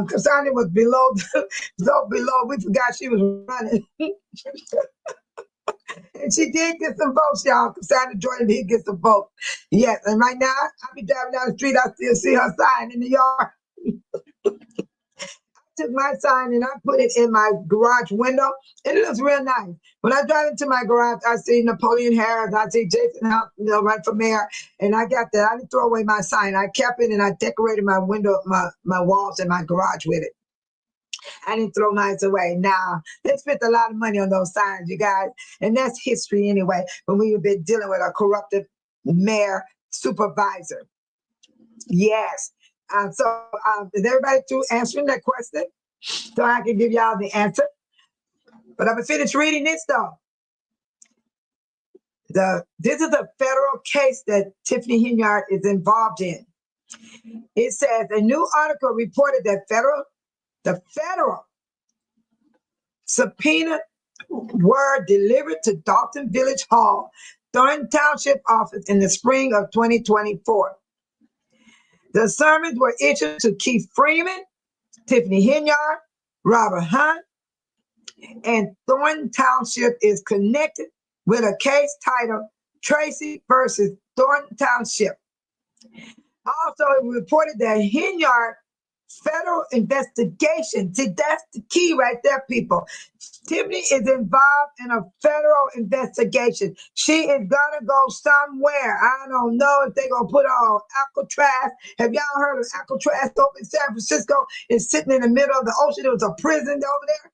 Cassandra was so below. We forgot she was running. And she did get some votes, y'all. Cassandra Jordan did get some votes. Yes, and right now, I be driving down the street, I still see her sign in the yard. I took my sign and I put it in my garage window, and it looks real nice. When I drive into my garage, I see Napoleon Harris, I see Jason House, run for mayor, and I got that. I didn't throw away my sign. I kept it and I decorated my window, my walls in my garage with it. I didn't throw mine away. Nah, they spent a lot of money on those signs, you guys. And that's history anyway, when we've been dealing with a corrupted mayor supervisor. Yes. So is everybody through answering that question? So I can give y'all the answer. But I'm going to finish reading this though. This is a federal case that Tiffany Henyard is involved in. It says a new article reported that the federal subpoena were delivered to Dalton Village Hall, Thornton Township office in the spring of 2024. The summons were issued to Keith Freeman, Tiffany Hinyard, Robert Hunt, and Thornton Township is connected with a case titled Tracy versus Thornton Township. Also, it reported that Hinyard federal investigation. See, that's the key right there, people. Tiffany is involved in a federal investigation. She is gonna go somewhere. I don't know if they're gonna put her on Alcatraz. Have y'all heard of Alcatraz over in San Francisco? It's sitting in the middle of the ocean. There was a prison over there.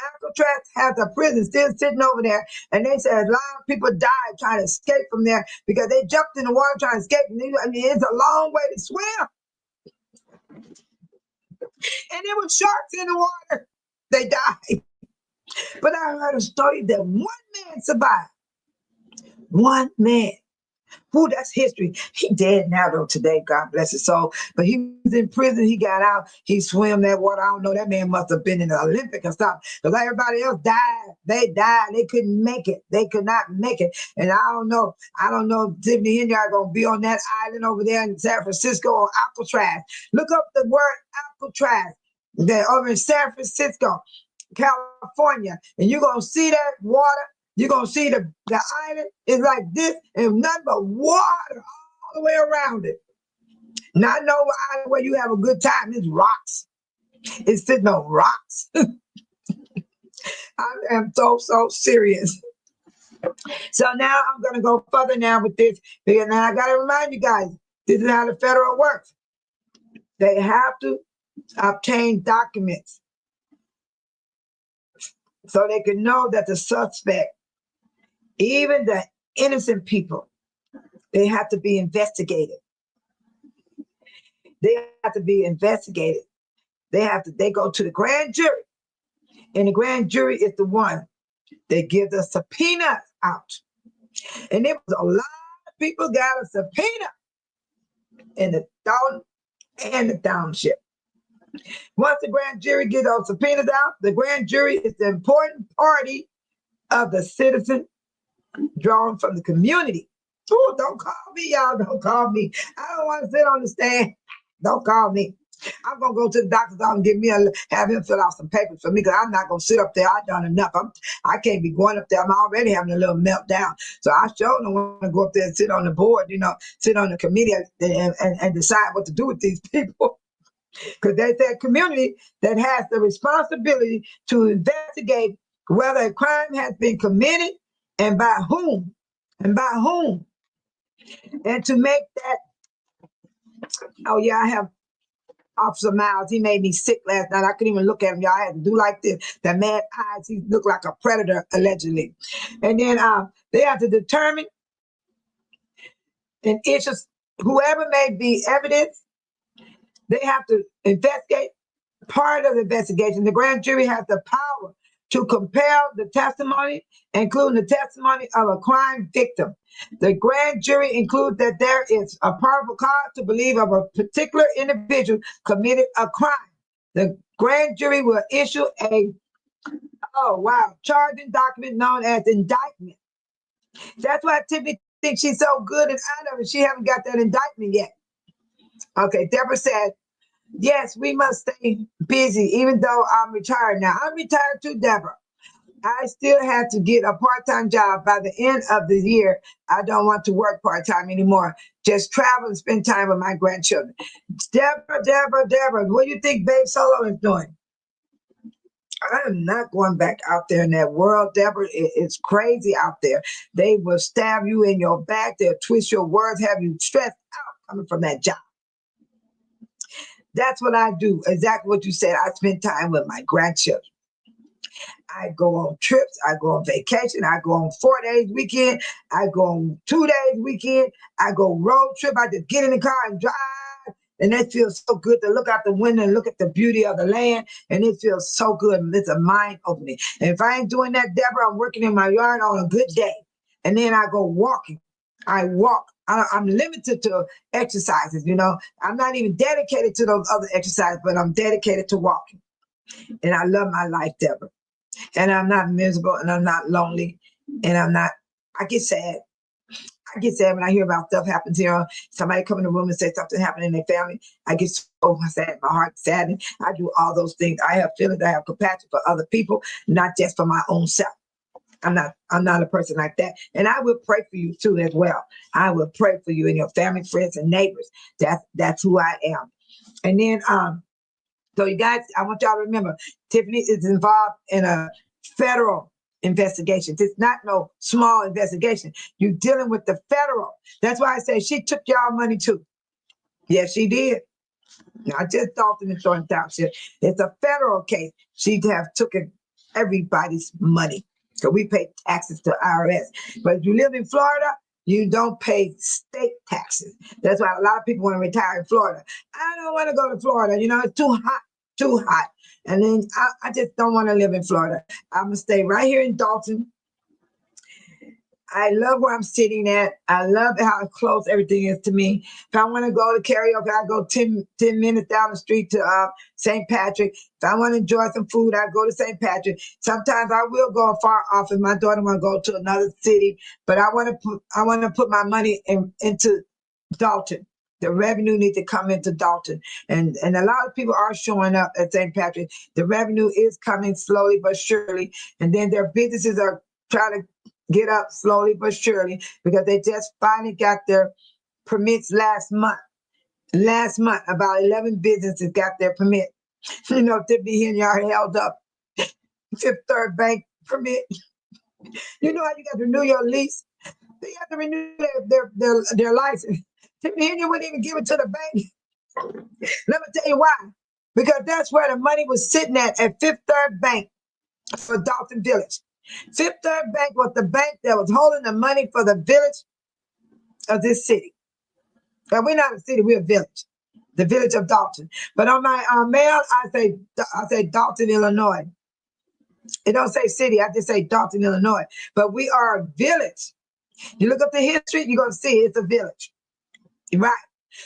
Alcatraz has a prison still sitting over there, and they said a lot of people died trying to escape from there because they jumped in the water trying to escape. I mean, it's a long way to swim. And there were sharks in the water. They died. But I heard a story that one man survived. One man. Ooh, that's history. He dead now, though, today. God bless his soul. But he was in prison. He got out. He swam that water. I don't know. That man must have been in the Olympic or something. Because everybody else died. They died. They couldn't make it. They could not make it. And I don't know. I don't know if Tiffany Hinyard going to be on that island over there in San Francisco or Alcatraz. Look up the word Alcatraz. They're over in San Francisco, California. And you're going to see that water. You're going to see the island is like this and nothing but water all the way around it. Not no island where you have a good time. It's rocks. It's sitting on rocks. I am so serious. So now I'm going to go further now with this. Because now I got to remind you guys, this is how the federal works. They have to obtain documents so they can know that the suspect, even the innocent people, they have to be investigated. They have to be investigated. They go to the grand jury, and the grand jury is the one that gives the subpoena out. And there was a lot of people got a subpoena in the Dalton and the township. Once the grand jury gets those subpoenas out, the grand jury is the important party of the citizen drawn from the community. Oh, don't call me, y'all. Don't call me. I don't want to sit on the stand. Don't call me. I'm going to go to the doctor's office and have him fill out some papers for me because I'm not going to sit up there. I've done enough. I can't be going up there. I'm already having a little meltdown. So I sure don't want to go up there and sit on the board, sit on the committee and decide what to do with these people. Because there's that community that has the responsibility to investigate whether a crime has been committed and by whom, and to make that. Oh yeah, I have Officer Miles. He made me sick last night. I couldn't even look at him. Y'all, I had to do like this. That mad eyes. He looked like a predator allegedly. And then they have to determine and issue whoever may be evidence. They have to investigate. Part of the investigation, the grand jury has the power to compel the testimony, including the testimony of a crime victim. The grand jury includes that there is a probable cause to believe of a particular individual committed a crime. The grand jury will issue charging document known as indictment. That's why Tiffany thinks she's so good and out of it. She haven't got that indictment yet. Okay, Deborah said, yes, we must stay busy, even though I'm retired now. I'm retired too, Deborah. I still have to get a part-time job by the end of the year. I don't want to work part-time anymore. Just travel and spend time with my grandchildren. Deborah, what do you think Babe Solo is doing? I am not going back out there in that world, Deborah. It's crazy out there. They will stab you in your back. They'll twist your words, have you stressed out coming from that job. That's what I do. Exactly what you said. I spend time with my grandchildren. I go on trips. I go on vacation. I go on 4 days weekend. I go on 2 days weekend. I go road trip. I just get in the car and drive. And it feels so good to look out the window and look at the beauty of the land. And it feels so good. It's a mind opening. And if I ain't doing that, Deborah, I'm working in my yard on a good day. And then I go walking. I walk I'm limited to exercises, you know. I'm not even dedicated to those other exercises, but I'm dedicated to walking. And I love my life, Deborah. And I'm not miserable, and I'm not lonely, and I get sad. I get sad when I hear about stuff happens here. Somebody come in the room and say something happened in their family. I get so sad, my heart saddened. I do all those things. I have feelings, I have compassion for other people, not just for my own self. I'm not a person like that. And I will pray for you too as well. I will pray for you and your family, friends, and neighbors. That's who I am. And then so you guys, I want y'all to remember, Tiffany is involved in a federal investigation. It's not no small investigation. You're dealing with the federal. That's why I say she took y'all money too. Yes, she did. Not just Dalton and Thornton Township. It's a federal case. She'd have taken everybody's money. So we pay taxes to IRS. But if you live in Florida, you don't pay state taxes. That's why a lot of people want to retire in Florida. I don't want to go to Florida. You know, it's too hot. And then I just don't want to live in Florida. I'm going to stay right here in Dalton. I love where I'm sitting at. I love how close everything is to me. If I want to go to karaoke, I go 10 minutes down the street to St. Patrick. If I want to enjoy some food, I go to St. Patrick. Sometimes I will go far off if my daughter want to go to another city. But I want to put my money into Dalton. The revenue needs to come into Dalton. And a lot of people are showing up at St. Patrick. The revenue is coming slowly but surely. And then their businesses are trying to get up slowly but surely because they just finally got their permits last month. Last month, about 11 businesses got their permit. You know, Tiffany Henyard held up Fifth Third Bank permit. You know how you got to renew your lease? They have to renew their license. Tiffany Henyard wouldn't even give it to the bank. Let me tell you why. Because that's where the money was sitting at Fifth Third Bank for Dalton Village. Fifth Third Bank was the bank that was holding the money for the village of this city. Now, we're not a city, we're a village. The village of Dalton. But on my mail, I say Dalton, Illinois. It don't say city, I just say Dalton, Illinois. But we are a village. You look up the history, you're going to see it's a village. Right?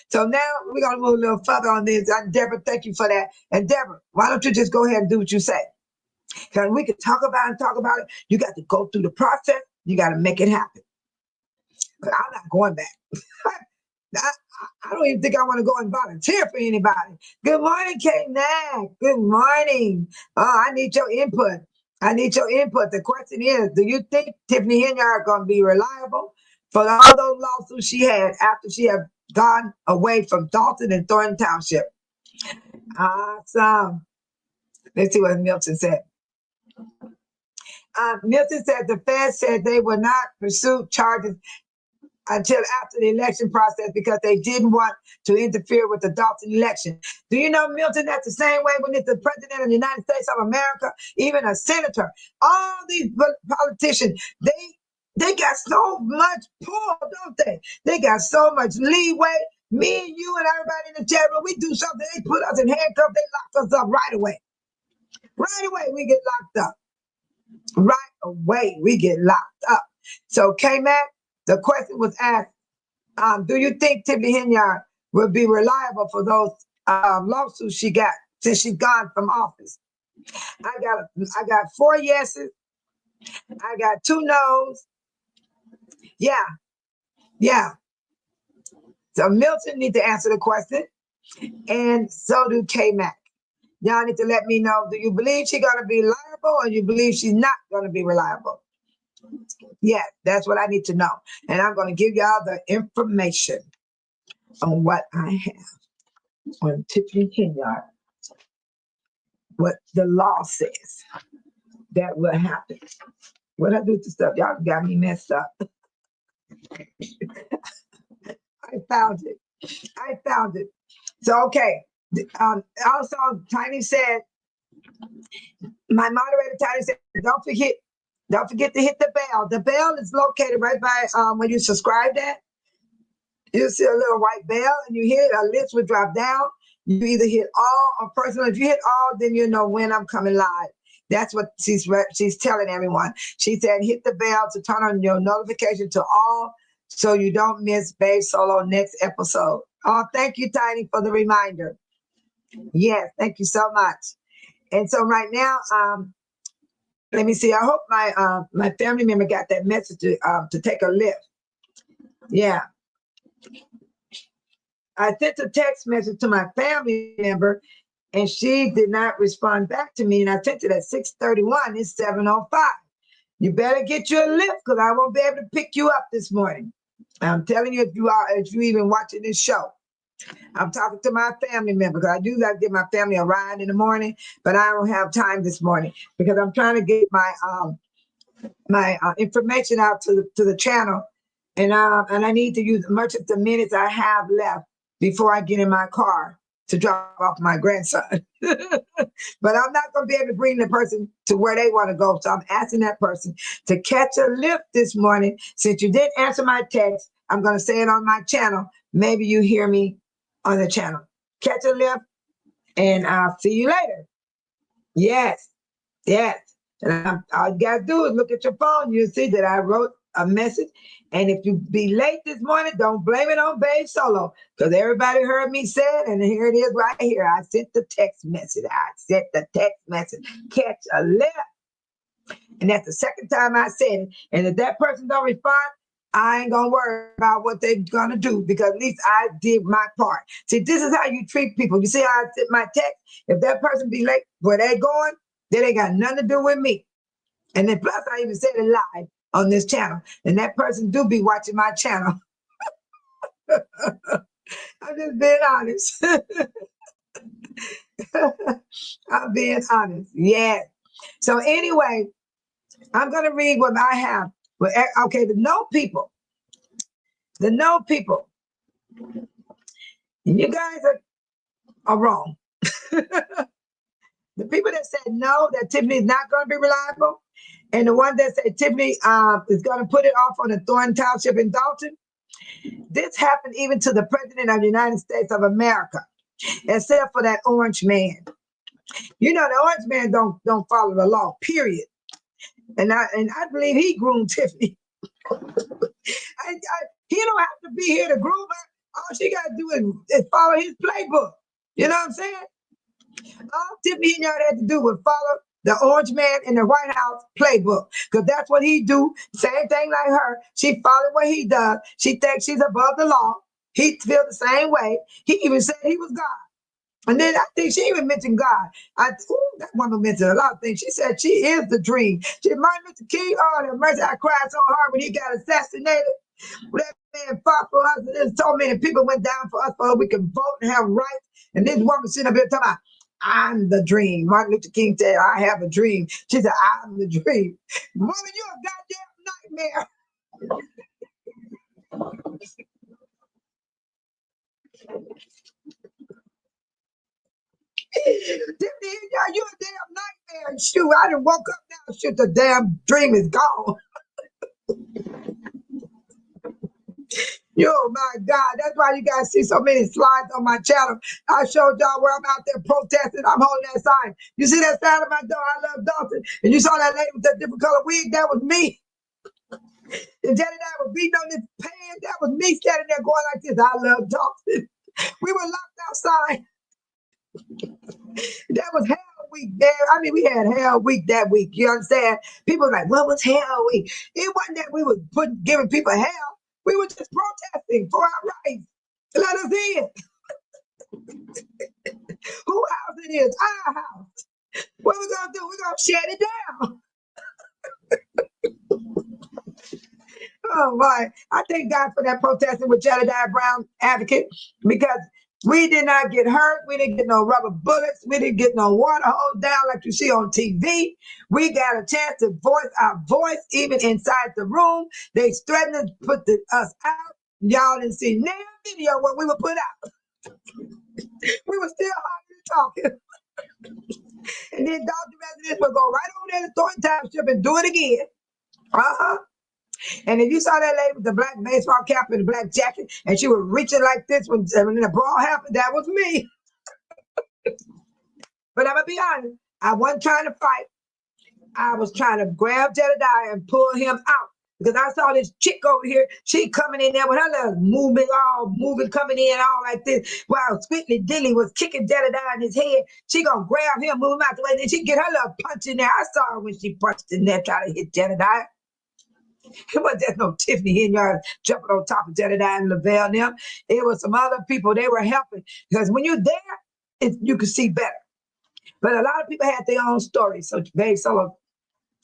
So now we're going to move a little further on this. Deborah, thank you for that. And Deborah, why don't you just go ahead and do what you say? Because we can talk about it. You got to go through the process. You got to make it happen. But I'm not going back. I don't even think I want to go and volunteer for anybody. Good morning, Kate Nag. Good morning. Oh, I need your input. The question is, do you think Tiffany Henyard is going to be reliable for all those lawsuits she had after she had gone away from Dalton and Thornton Township? Awesome. Let's see what Milton said. Milton said the feds said they will not pursue charges until after the election process because they didn't want to interfere with the Dalton election. Do you know, Milton, that's the same way when it's the president of the United States of America, even a senator. All these politicians, they got so much pull, don't they? They got so much leeway. Me and you and everybody in the chat room, we do something, they put us in handcuffs, they lock us up right away. Right away, we get locked up. Right away, we get locked up. So, K-Mac, the question was asked, do you think Tiffany Henyard will be reliable for those lawsuits she got since she's gone from office? I got 4 yeses. I got 2 no's. Yeah. So Milton need to answer the question, and so do K-Mac. Y'all need to let me know, do you believe she's going to be reliable or you believe she's not going to be reliable? Yeah, that's what I need to know. And I'm going to give y'all the information on what I have on Tiffany Henyard, what the law says that will happen. What I do to stuff, y'all got me messed up. I found it. So, okay. Also, Tiny said, my moderator Tiny said, don't forget to hit the bell. The bell is located right by when you subscribe that. You'll see a little white bell and you hit it, a list will drop down. You either hit all or personal. If you hit all, then you know when I'm coming live. That's what she's telling everyone. She said, hit the bell to turn on your notification to all so you don't miss Babe Solo next episode. Oh, thank you, Tiny, for the reminder. Yes, thank you so much. And so right now, let me see. I hope my family member got that message to take a lift. Yeah. I sent a text message to my family member, and she did not respond back to me. And I sent it at 6:31. It's 7:05. You better get you a lift because I won't be able to pick you up this morning. I'm telling you, if you even watching this show, I'm talking to my family member because I do like to give my family a ride in the morning, but I don't have time this morning because I'm trying to get my information out to the channel, and I need to use much of the minutes I have left before I get in my car to drop off my grandson. But I'm not going to be able to bring the person to where they want to go. So I'm asking that person to catch a lift this morning. Since you didn't answer my text, I'm going to say it on my channel. Maybe you hear me on the channel. Catch a lift, and I'll see you later. Yes, yes. And all you got to do is look at your phone. You'll see that I wrote a message. And if you be late this morning, don't blame it on Babe Solo, because everybody heard me say it, and here it is right here. I sent the text message. Catch a lift. And that's the second time I said it. And if that person don't respond, I ain't gonna worry about what they're gonna do, because at least I did my part. See, this is how you treat people. You see how I sent my text? If that person be late where they going, then they got nothing to do with me. And then plus I even said it live on this channel. And that person do be watching my channel. I'm just being honest. I'm being honest. Yeah. So anyway, I'm gonna read what I have. Okay, the no people. The no people. You guys are wrong. The people that said no, that Tiffany is not going to be reliable, and the one that said Tiffany is going to put it off on the Thornton Township in Dalton, this happened even to the President of the United States of America, except for that orange man. You know, the orange man don't follow the law, period. And I believe he groomed Tiffany. He don't have to be here to groom her. All she got to do is follow his playbook. You know what I'm saying? All Tiffany and y'all had to do was follow the orange man in the White House playbook, because that's what he do. Same thing like her. She followed what he does. She thinks she's above the law. He feels the same way. He even said he was God. And then I think she even mentioned God. That woman mentioned a lot of things. She said she is the dream. She Martin Luther King, oh, the mercy, I cried so hard when he got assassinated. That man fought for us, and there's so many people went down for us so we can vote and have rights. And this woman sitting up here talking about, I'm the dream. Martin Luther King said, I have a dream. She said, I'm the dream. Woman, you're a goddamn nightmare. You're a damn nightmare. Shoot, I done woke up now. Shoot, the damn dream is gone. Yo, my God, that's why you guys see so many slides on my channel. I showed y'all where I'm out there protesting. I'm holding that sign. You see that sign on my door? I love Dalton. And you saw that lady with that different color wig? That was me. And Jedediah was beating on this pan. That was me standing there going like this. I love Dalton. We were locked outside. That was hell week there. I mean, we had hell week that week. You understand? People were like, what was hell week? It wasn't that we were giving people hell. We were just protesting for our rights. Let us in. Whose house it is? Our house. What we gonna do? We're gonna shut it down. Oh my. I thank God for that protesting with Jedediah Brown Advocate, because we did not get hurt. We didn't get no rubber bullets. We didn't get no water hose down like you see on TV. We got a chance to voice our voice even inside the room. They threatened to put us out. Y'all didn't see no video what we were put out. We were still talking. And then Dr. Residents will go right over there to Thornton Township and do it again. Uh-huh. And if you saw that lady with the black baseball cap and the black jacket, and she was reaching like this when the brawl happened, that was me. But I'm going to be honest, I wasn't trying to fight. I was trying to grab Jedediah and pull him out. because I saw this chick over here. She coming in there with her little movement, all moving, coming in all like this. While Squiggly Dilly was kicking Jedediah in his head. She gonna grab him, move him out the way. Then she get her little punch in there. I saw her when she punched in there, trying to hit Jedediah. It wasn't just no Tiffany Henyard jumping on top of Jedediah and Lavelle and them. It was some other people. They were helping. Because when you're there, you can see better. But a lot of people had their own stories. So very solo,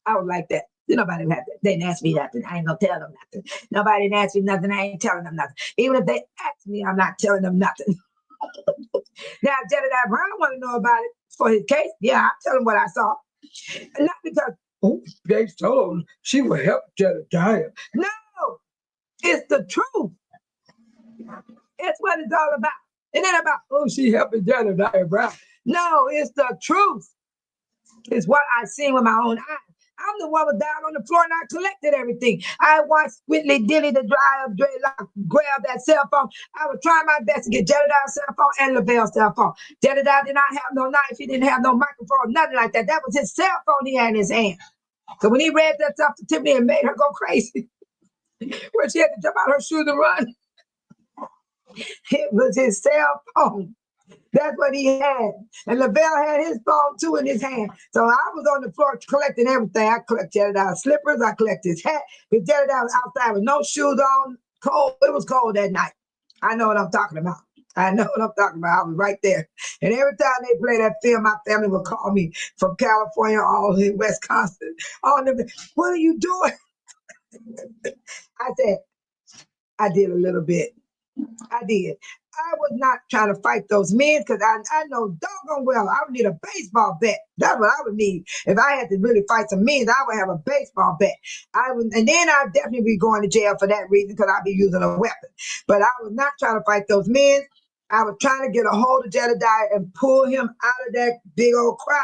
I was like that. Nobody had that. They didn't ask me nothing. I ain't gonna tell them nothing. Nobody didn't ask me nothing. I ain't telling them nothing. Even if they ask me, I'm not telling them nothing. Now, Jedediah Brown want to know about it for his case. Yeah, I'll tell him what I saw. And not because, oh, they told she would help Jedediah. No, it's the truth. It's what it's all about. It ain't about, oh, she helping Jedediah Brown. No, it's the truth. It's what I seen with my own eyes. I'm the one who was down on the floor and I collected everything. I watched Whitley Dilly, the grab that cell phone. I was trying my best to get Jedediah's cell phone and Lavelle's cell phone. Jedediah did not have no knife. He didn't have no microphone, nothing like that. That was his cell phone he had in his hand. So when he read that stuff to Tiffany, it made her go crazy. Where she had to jump out her shoes and run. It was his cell phone. That's what he had. And Lavelle had his phone too in his hand. So I was on the floor collecting everything. I collected Jedediah's slippers. I collected his hat. Because Jedediah was outside with no shoes on. Cold. It was cold that night. I know what I'm talking about. I know what I'm talking about. I was right there. And every time they play that film, my family would call me from California, all in Wisconsin. All them, what are you doing? I said, I did a little bit. I did. I was not trying to fight those men because I know doggone well I would need a baseball bat. That's what I would need. If I had to really fight some men, I would have a baseball bat. And then I'd definitely be going to jail for that reason because I'd be using a weapon. But I was not trying to fight those men. I was trying to get a hold of Jedediah and pull him out of that big old crowd.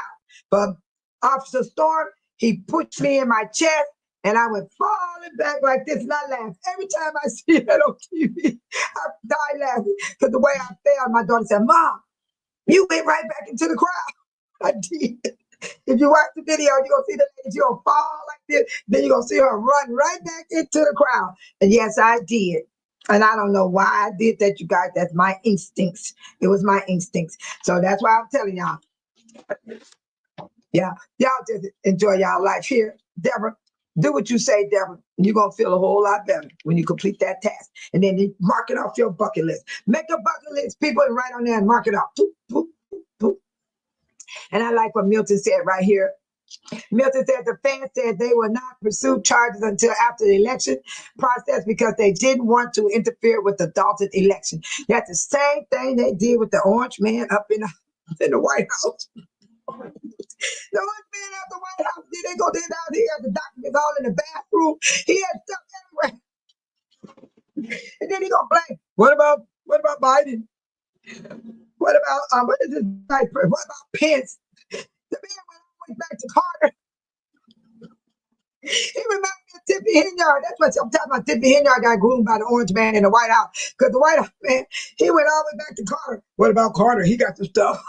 But Officer Storm, he pushed me in my chest. And I went falling back like this, and I laughed. Every time I see that on TV, I die laughing. Because the way I fell, my daughter said, Mom, you went right back into the crowd. I did. If you watch the video, you're going to see the lady, she's going to fall like this. Then you're going to see her run right back into the crowd. And yes, I did. And I don't know why I did that, you guys. That's my instincts. It was my instincts. So that's why I'm telling y'all. Yeah, y'all just enjoy y'all life here. Deborah, do what you say, Deborah. You're going to feel a whole lot better when you complete that task. And then you mark it off your bucket list. Make a bucket list, people, and write on there and mark it off. Boop, boop, boop. And I like what Milton said right here. Milton said the fans said they will not pursue charges until after the election process because they didn't want to interfere with the Dalton election. That's the same thing they did with the orange man up in the White House. The orange man at the White House, they go there down here, the documents all in the bathroom. He had stuff everywhere. And then he gonna blame. What about Biden? What about what is this vice president? What about Pence? The man went back to Carter. He reminded me of Tiffany Henyard. That's what I'm talking about. Tiffany Henyard got groomed by the orange man in the White House. Because the White House man, he went all the way back to Carter. What about Carter? He got some stuff.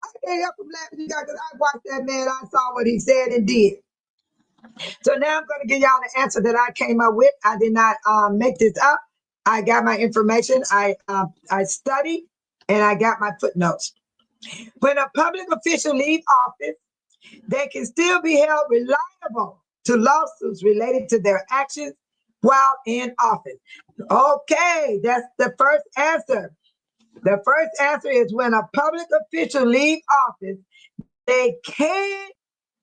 I can't help from laughing, you guys, because I watched that man. I saw what he said and did. So now I'm going to give y'all the answer that I came up with. I did not make this up. I got my information. I studied, and I got my footnotes. When a public official leaves office, they can still be held reliable to lawsuits related to their actions while in office. Okay, that's the first answer. The first answer is when a public official leaves office, they can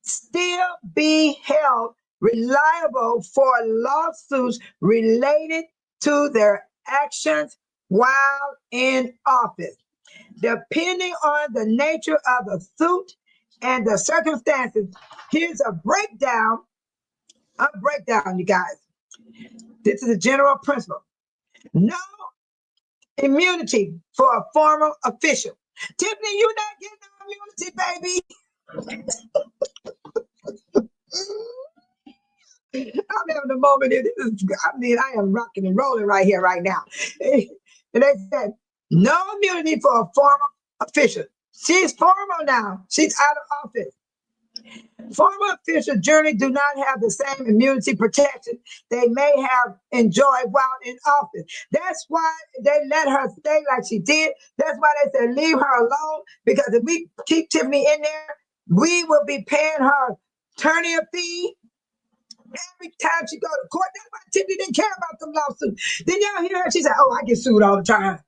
still be held reliable for lawsuits related to their actions while in office. Depending on the nature of the suit and the circumstances, here's a breakdown, you guys. This is a general principle. No immunity for a former official. Tiffany, you're not getting no immunity, baby. I'm having a moment here. I am rocking and rolling right here, right now. And they said, no immunity for a former official. She's former now. She's out of office. Former officials generally do not have the same immunity protection they may have enjoyed while in office. That's why they let her stay like she did. That's why they said leave her alone, because if we keep Tiffany in there, we will be paying her attorney fee every time she go to court. That's why Tiffany didn't care about them lawsuits. Then y'all hear her, she said, oh, I get sued all the time.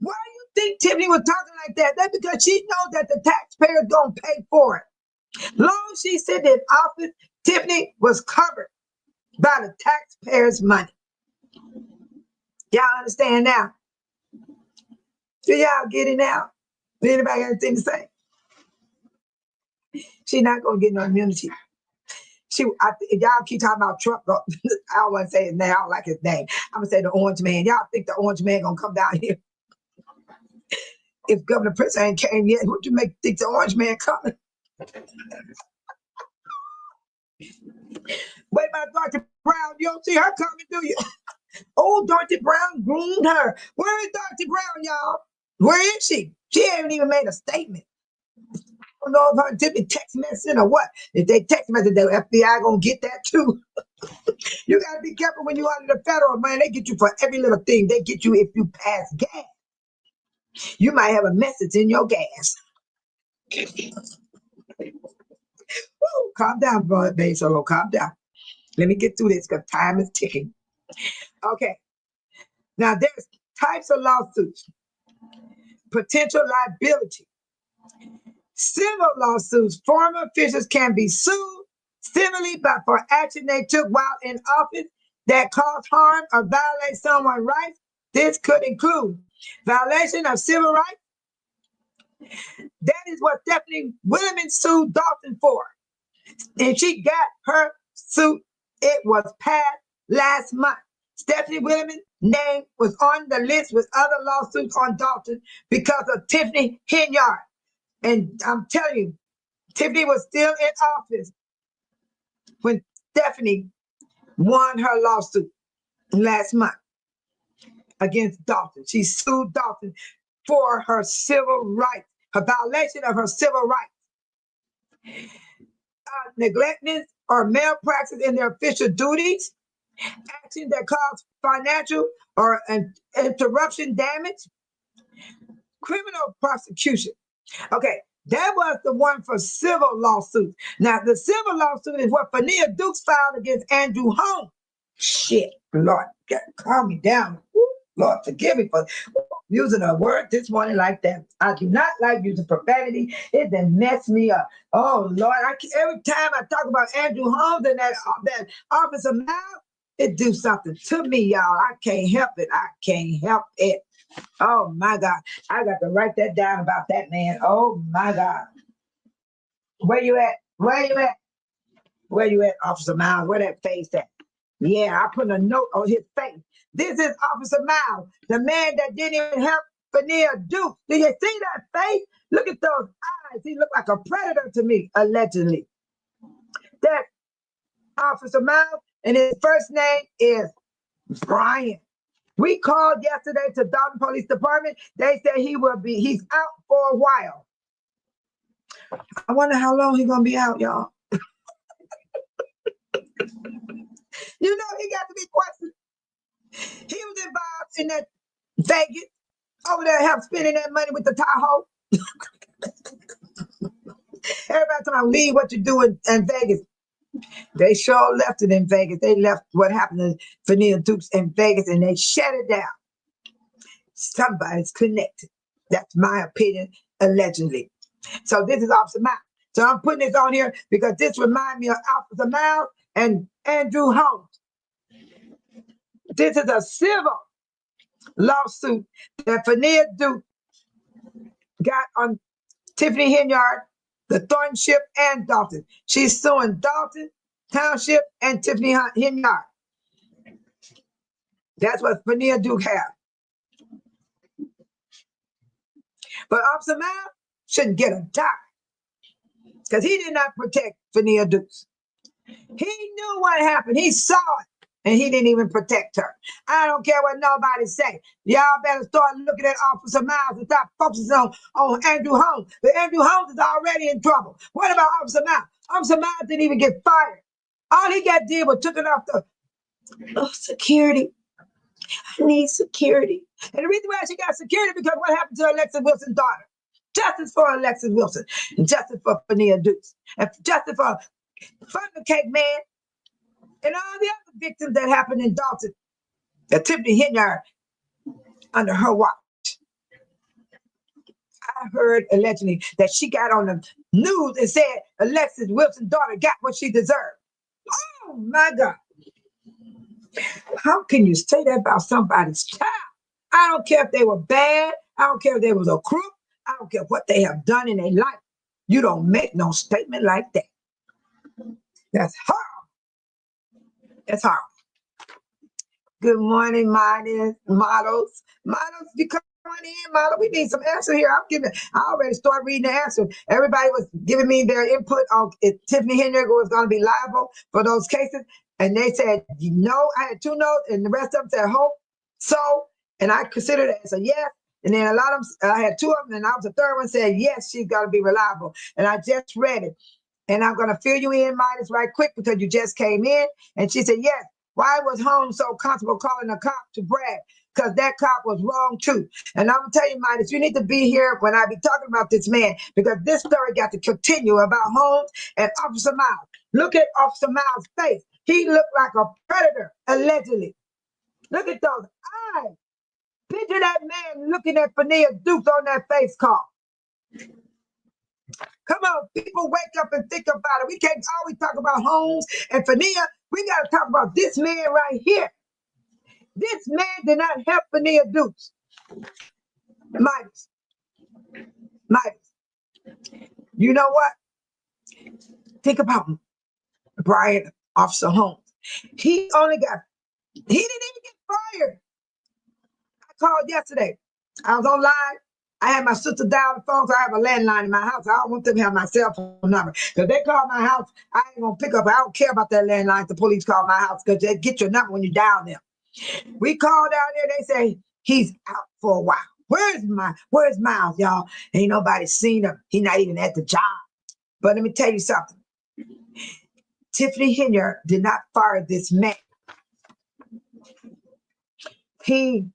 Why do you think Tiffany was talking like that? That's because she knows that the taxpayer's going to pay for it. Long as she sat in office, Tiffany was covered by the taxpayers' money. Y'all understand now? Do y'all get it now? Anybody got anything to say? She's not going to get no immunity. Y'all keep talking about Trump. I don't want to say his name. I don't like his name. I'm going to say the orange man. Y'all think the orange man going to come down here? If Governor Prince ain't came yet, what do you think the orange man coming? Wait about Dorothy Brown. You don't see her coming, do you? Oh, Dorothy Brown groomed her. Where is Dorothy Brown, y'all? Where is she? She haven't even made a statement. I don't know if her Tiffany text messaging or what. If they text message, the FBI gonna get that too. You gotta be careful when you under the federal, man. They get you for every little thing. They get you if you pass gas. You might have a message in your gas. Woo, calm down, babe. So calm down. Let me get through this because time is ticking. Okay. Now there's types of lawsuits. Potential liability. Civil lawsuits. Former officials can be sued civilly but for action they took while in office that caused harm or violate someone's rights. This could include violation of civil rights. That is what Stephanie Williams sued Dalton for. And she got her suit. It was passed last month. Stephanie Williams' name was on the list with other lawsuits on Dalton because of Tiffany Henyard. And I'm telling you, Tiffany was still in office when Stephanie won her lawsuit last month against Dalton. She sued Dalton for her civil rights, her violation of her civil rights. Neglectness or malpractice in their official duties, actions that cause financial or interruption damage, criminal prosecution. Okay, that was the one for civil lawsuits. Now, the civil lawsuit is what Fania Dukes filed against Andrew Holmes. Shit, Lord, calm me down. Lord, forgive me for using a word this morning like that. I do not like using profanity. It done messed me up. Oh, Lord, every time I talk about Andrew Holmes and that officer mouth, it do something to me, y'all. I can't help it. I can't help it. Oh, my God. I got to write that down about that man. Oh, my God. Where you at? Where you at? Where you at, Officer Miles? Where that face at? Yeah, I put a note on his face. This is Officer Miles, the man that didn't even help Fania Duke. Do you see that face? Look at those eyes. He looked like a predator to me, allegedly. That Officer Miles, and his first name is Brian. We called yesterday to Dalton Police Department. They said he's out for a while. I wonder how long he's gonna be out, y'all. You know he got to be questioned. He was involved in that Vegas over there, help spending that money with the Tahoe. Everybody talking about leave what you do in Vegas. They sure left it in Vegas. They left what happened to Fania Dukes in Vegas and they shut it down. Somebody's connected. That's my opinion, allegedly. So this is Officer Miles. So I'm putting this on here because this reminds me of Officer Miles and Andrew Holmes. This is a civil lawsuit that Fania Duke got on Tiffany Henyard, the Thornship, and Dalton. She's suing Dalton Township and Tiffany Henyard. That's what Fania Duke have. But Officer Miles shouldn't get a dime because he did not protect Fania Dukes. He knew what happened. He saw it. And he didn't even protect her. I don't care what nobody say. Y'all better start looking at Officer Miles and stop focusing on Andrew Holmes. But Andrew Holmes is already in trouble. What about Officer Miles? Officer Miles didn't even get fired. All he got did was took it off the security. I need security. And the reason why she got security because what happened to Alexis Wilson's daughter? Justice for Alexis Wilson, and justice for Fania Dukes, and justice for Thunder Cake Man, and all the other victims that happened in Dalton. That Tiffany Henyard under her watch. I heard allegedly that she got on the news and said Alexis Wilson's daughter got what she deserved. Oh my God. How can you say that about somebody's child? I don't care if they were bad. I don't care if they was a crook. I don't care what they have done in their life. You don't make no statement like that. That's horrible. That's horrible. Good morning, models. Models, you come on in, model. We need some answer here. I already started reading the answer. Everybody was giving me their input on if Tiffany Henyard was going to be liable for those cases. And they said, no, I had 2 no's, and the rest of them said hope, so, and I considered it as a yes. And then a lot of them, I had 2 of them, and I was the third one said, yes, she's got to be reliable. And I just read it. And I'm going to fill you in, Midas, right quick, because you just came in. And she said, yes. Why was Holmes so comfortable calling a cop to brag? Because that cop was wrong too. And I'm going to tell you, Midas, you need to be here when I be talking about this man, because this story got to continue about Holmes and Officer Miles. Look at Officer Miles' face. He looked like a predator, allegedly. Look at those eyes. Picture that man looking at Fania Dukes on that face call. Come on, people, wake up and think about it. We can't always talk about Holmes and Fania. We got to talk about this man right here. This man did not help Fania Dukes. Midas. You know what? Think about Brian Officer Holmes. He didn't even get fired. I called yesterday. I was online. I had my sister dial the phone, so I have a landline in my house. I don't want them to have my cell phone number. Because they call my house, I ain't going to pick up. I don't care about that landline if the police call my house, because they get your number when you dial them. We called down there. They say he's out for a while. Where's Miles, y'all? Ain't nobody seen him. He's not even at the job. But let me tell you something. Tiffany Henyard did not fire this man. And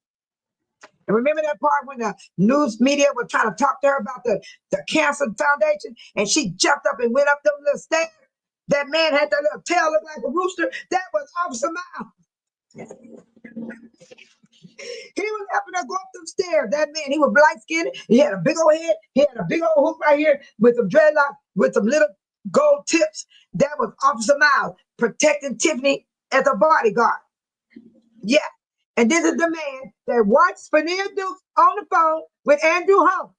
remember that part when the news media was trying to talk to her about the Cancer Foundation, and she jumped up and went up them little stairs? That man had that little tail look like a rooster. That was Officer Miles. He was helping her go up them stairs. That man, he was light-skinned. He had a big old head. He had a big old hook right here with some dreadlocks, with some little gold tips. That was Officer Miles protecting Tiffany as a bodyguard. Yeah. And this is the man that watched Fania Dukes on the phone with Andrew Holmes.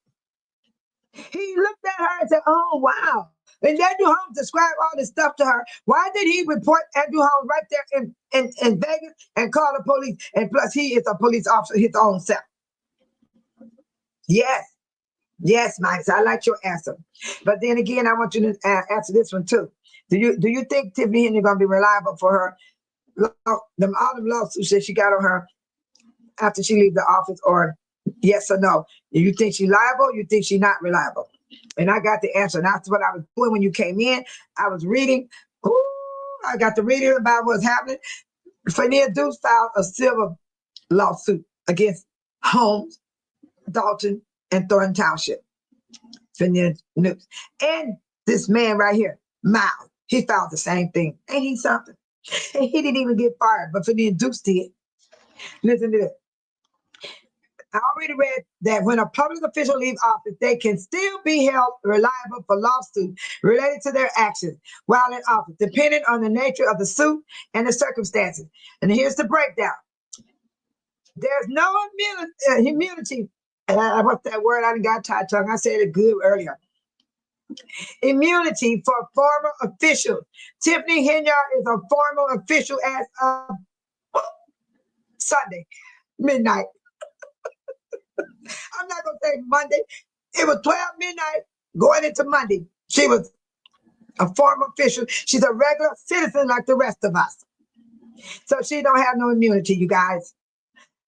He looked at her and said, oh, wow. And Andrew Holmes described all this stuff to her. Why did he report Andrew Holmes right there in Vegas and call the police? And plus, he is a police officer his own self. Yes, Mike. So I like your answer. But then again, I want you to answer this one too. Do you think Tiffany Henyard going to be reliable for her? All them lawsuits that she got on her after she leaves the office, or yes or no? You think she's liable? You think she's not reliable? And I got the answer. And that's what I was doing when you came in. I was reading. Ooh, I got to reading about what's happening. Fania Dukes filed a civil lawsuit against Holmes, Dalton, and Thornton Township. Fania Dukes. And this man right here, Miles, he filed the same thing. Ain't he something? And he didn't even get fired, but Fania Dukes did. Listen to this. I already read that when a public official leaves office, they can still be held reliable for lawsuits related to their actions while in office, depending on the nature of the suit and the circumstances. And here's the breakdown. There's no immunity. What's that word? I got tied tongue. I said it good earlier. Immunity for former officials. Tiffany Henyard is a former official as of Sunday, midnight. I'm not going to say Monday. It was 12 midnight going into Monday. She was a former official. She's a regular citizen like the rest of us. So she don't have no immunity, you guys.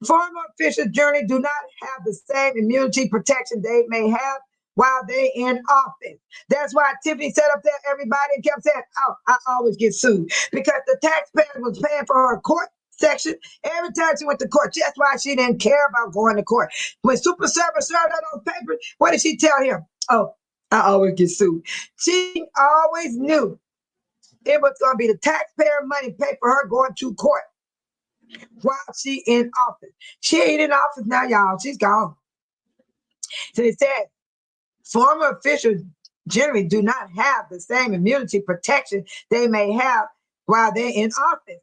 Former officials generally do not have the same immunity protection they may have while they in office. That's why Tiffany sat up there, everybody, and kept saying, oh, I always get sued. Because the taxpayer was paying for her court section every time she went to court. That's why she didn't care about going to court. When Super Server served out those papers, what did she tell him? Oh, I always get sued. She always knew it was going to be the taxpayer money paid for her going to court while she in office. She ain't in office now, y'all. She's gone. So it said, former officials generally do not have the same immunity protection they may have while they're in office.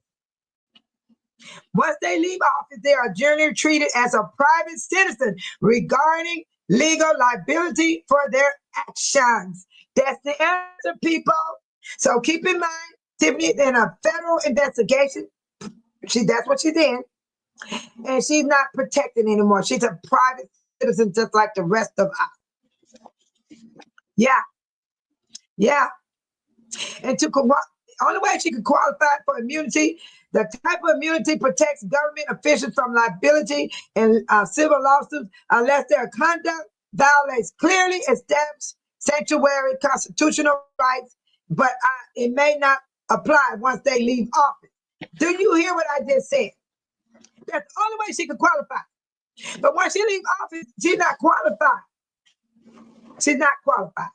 Once they leave office, they are generally treated as a private citizen regarding legal liability for their actions. That's the answer, people. So keep in mind, Tiffany is in a federal investigation. That's what she's in. And she's not protected anymore. She's a private citizen just like the rest of us. Yeah. Yeah. And only way she could qualify for immunity, the type of immunity protects government officials from liability in civil lawsuits unless their conduct violates clearly established sanctuary constitutional rights, but it may not apply once they leave office. Do you hear what I just said? That's the only way she could qualify. But once she leaves office, she's not qualified. She's not qualified.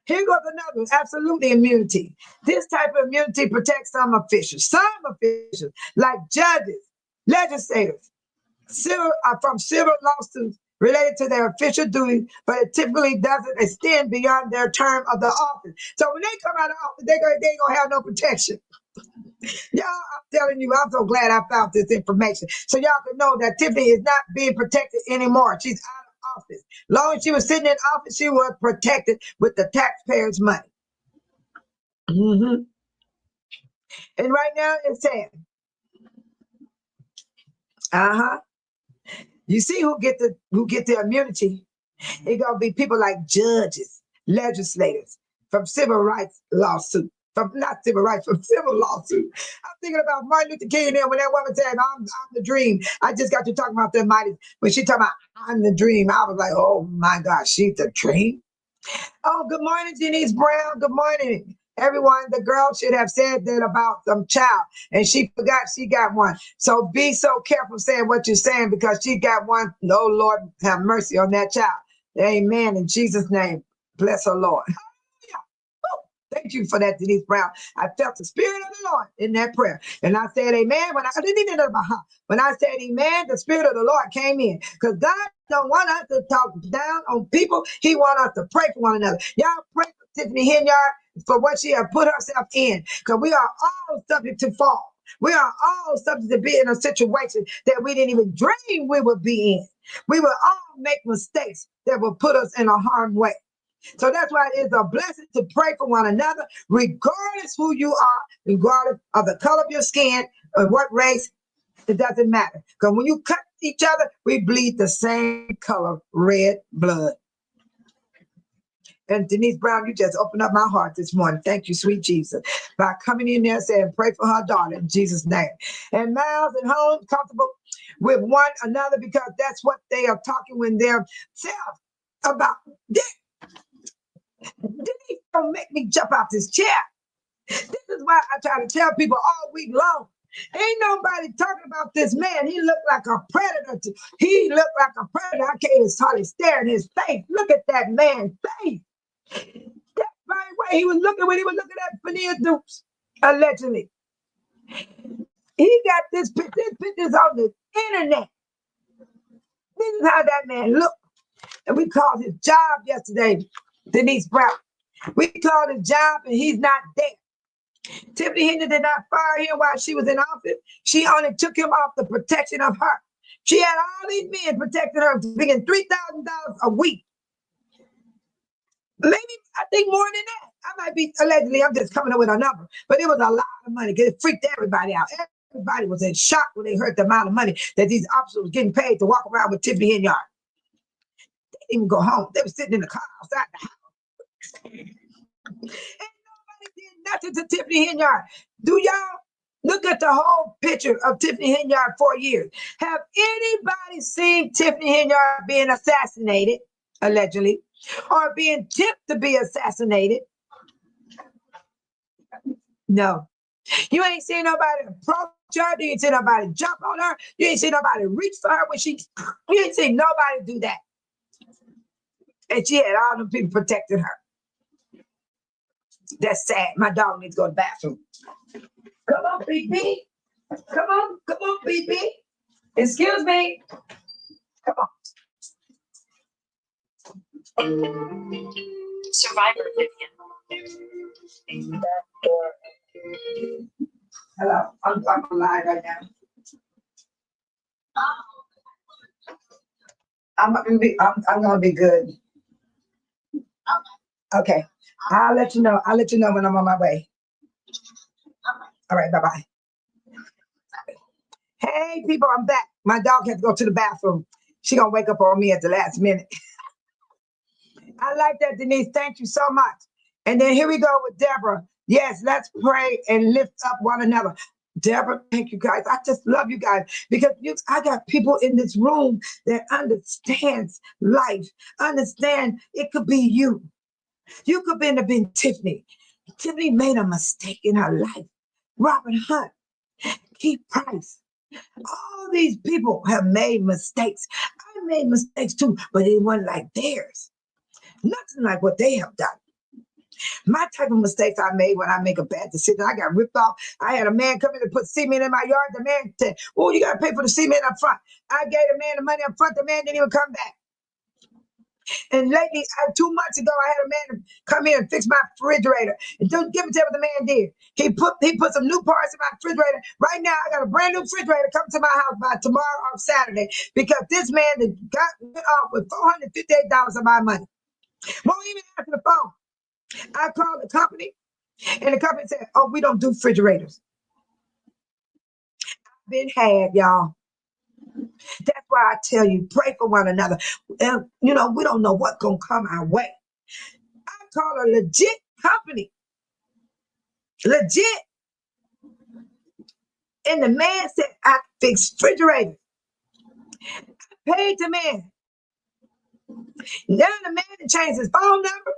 Here goes another one, absolutely immunity. This type of immunity protects some officials, like judges, legislators, from civil lawsuits related to their official duties, but it typically doesn't extend beyond their term of the office. So when they come out of office, they ain't gonna have no protection. Y'all, I'm telling you, I'm so glad I found this information. So y'all can know that Tiffany is not being protected anymore. She's out of office. Long as she was sitting in office, she was protected with the taxpayers' money. And right now it's saying, you see who get the immunity? It's gonna be people like judges, legislators, from civil rights lawsuits. From civil lawsuit. I'm thinking about Martin Luther King there when that woman said, I'm the dream. I just got to talking about the mighty. When she talking about I'm the dream, I was like, oh my gosh, she's the dream. Oh, good morning, Denise Brown. Good morning, everyone. The girl should have said that about some child, and she forgot she got one. So be so careful saying what you're saying because she got one. Oh, Lord, have mercy on that child. Amen. In Jesus' name, bless her, Lord. Thank you for that, Denise Brown. I felt the Spirit of the Lord in that prayer. And I said, amen. When I said amen, the Spirit of the Lord came in. Because God don't want us to talk down on people. He wants us to pray for one another. Y'all pray for Tiffany Henyard for what she has put herself in. Because we are all subject to fall. We are all subject to be in a situation that we didn't even dream we would be in. We will all make mistakes that will put us in a harm way. So that's why it is a blessing to pray for one another, regardless who you are, regardless of the color of your skin or what race, it doesn't matter. Because when you cut each other, we bleed the same color, red blood. And Denise Brown, you just opened up my heart this morning. Thank you, sweet Jesus, by coming in there and saying, pray for her daughter in Jesus' name. And Miles and Holmes comfortable with one another because that's what they are talking when they're self about this. Denise, don't make me jump out this chair. This is why I try to tell people all week long. Ain't nobody talking about this man. He looked like a predator. He looked like a predator. I can't even hardly stare in his face. Look at that man's face. That very way he was looking when he was looking at Fania Dukes, allegedly. He got this pictures on the internet. This is how that man looked. And we called his job yesterday, Denise Brown. We called his job and he's not there. Tiffany Henry did not fire him while she was in office. She only took him off the protection of her. She had all these men protecting her, paying $3,000 a week. Maybe, I think more than that. I might be, allegedly, I'm just coming up with a number, but it was a lot of money because it freaked everybody out. Everybody was in shock when they heard the amount of money that these officers were getting paid to walk around with Tiffany Henyard. They didn't even go home. They were sitting in the car outside the house. And nobody did nothing to Tiffany Henyard. Do y'all look at the whole picture of Tiffany Henyard 4 years? Have anybody seen Tiffany Henyard being assassinated, allegedly? or being tipped to be assassinated. No. You ain't seen nobody approach her. You ain't seen nobody jump on her. You ain't seen nobody reach for her when you ain't seen nobody do that. And she had all them people protecting her. That's sad. My dog needs to go to the bathroom. Come on, BB. Come on, BB. Excuse me. Come on. Survivor Vivian. Hello, I'm live right now. I'm gonna be good. Okay. I'll let you know. I'll let you know when I'm on my way. All right, bye-bye. Hey people, I'm back. My dog had to go to the bathroom. She gonna wake up on me at the last minute. I like that, Denise. Thank you so much. And then here we go with Deborah. Yes, let's pray and lift up one another. Deborah, thank you guys. I just love you guys because I got people in this room that understands life, understand it could be you. You could have been Tiffany. Tiffany made a mistake in her life. Robin Hunt, Keith Price. All these people have made mistakes. I made mistakes too, but it wasn't like theirs. Nothing like what they have done. My type of mistakes I made when I make a bad decision, I got ripped off. I had a man come in and put cement in my yard. The man said, oh, you got to pay for the cement up front. I gave the man the money up front. The man didn't even come back. And lately, 2 months ago, I had a man come here and fix my refrigerator. And don't give it to what the man did. He put some new parts in my refrigerator. Right now, I got a brand new refrigerator coming to my house by tomorrow or Saturday because this man went off with $458 of my money. Won't even answer the phone. I called the company, and the company said, oh, we don't do refrigerators. I've been had, y'all. That's why I tell you, pray for one another. And, we don't know what's going to come our way. I call a legit company. Legit. And the man said, I fix refrigerators. I paid the man. Now the man changed his phone number,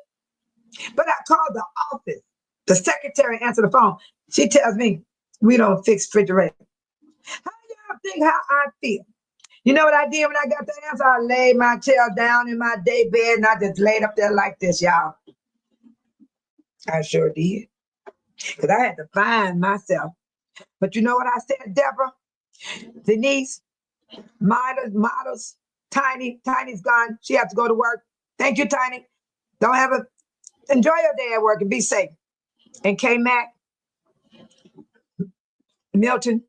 but I called the office. The secretary answered the phone. She tells me, we don't fix refrigerators. How do y'all think how I feel? You know what I did when I got the answer? I laid my tail down in my day bed and I just laid up there like this, y'all. I sure did. Because I had to find myself. But you know what I said, Deborah? Denise, models, Tiny's gone. She has to go to work. Thank you, Tiny. Enjoy your day at work and be safe. And K-Mac, Milton,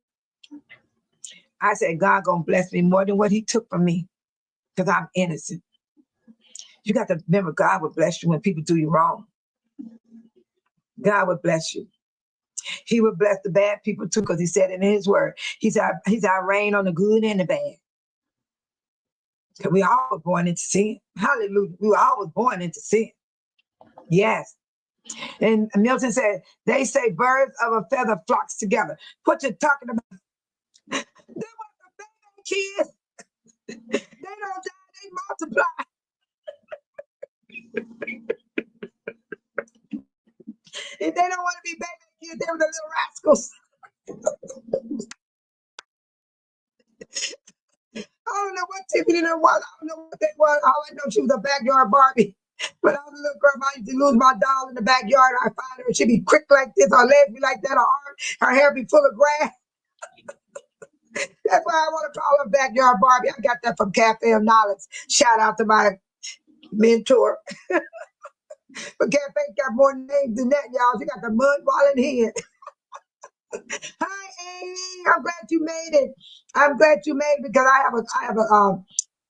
I said, God gonna bless me more than what he took from me because I'm innocent. You got to remember God will bless you when people do you wrong. God will bless you. He will bless the bad people too because he said it in his word. He's our rain on the good and the bad. We all were born into sin. Hallelujah. We were all born into sin. Yes. And Milton said, they say birds of a feather flocks together. What you're talking about? They want the baby kids. They don't die, they multiply. If they don't want to be baby kids, they were the little rascals. I don't know what Tiffany was. I don't know what they was. All I know, she was a backyard Barbie. When I was a little girl, I used to lose my doll in the backyard. I find her, she'd be quick like this, her legs be like that, her hair be full of grass. That's why I want to call her backyard Barbie. I got that from Cafe of Knowledge. Shout out to my mentor. But Cafe got more names than that, y'all. She got the mud ball in head. Hi, Amy. I'm glad you made it. I'm glad you made it because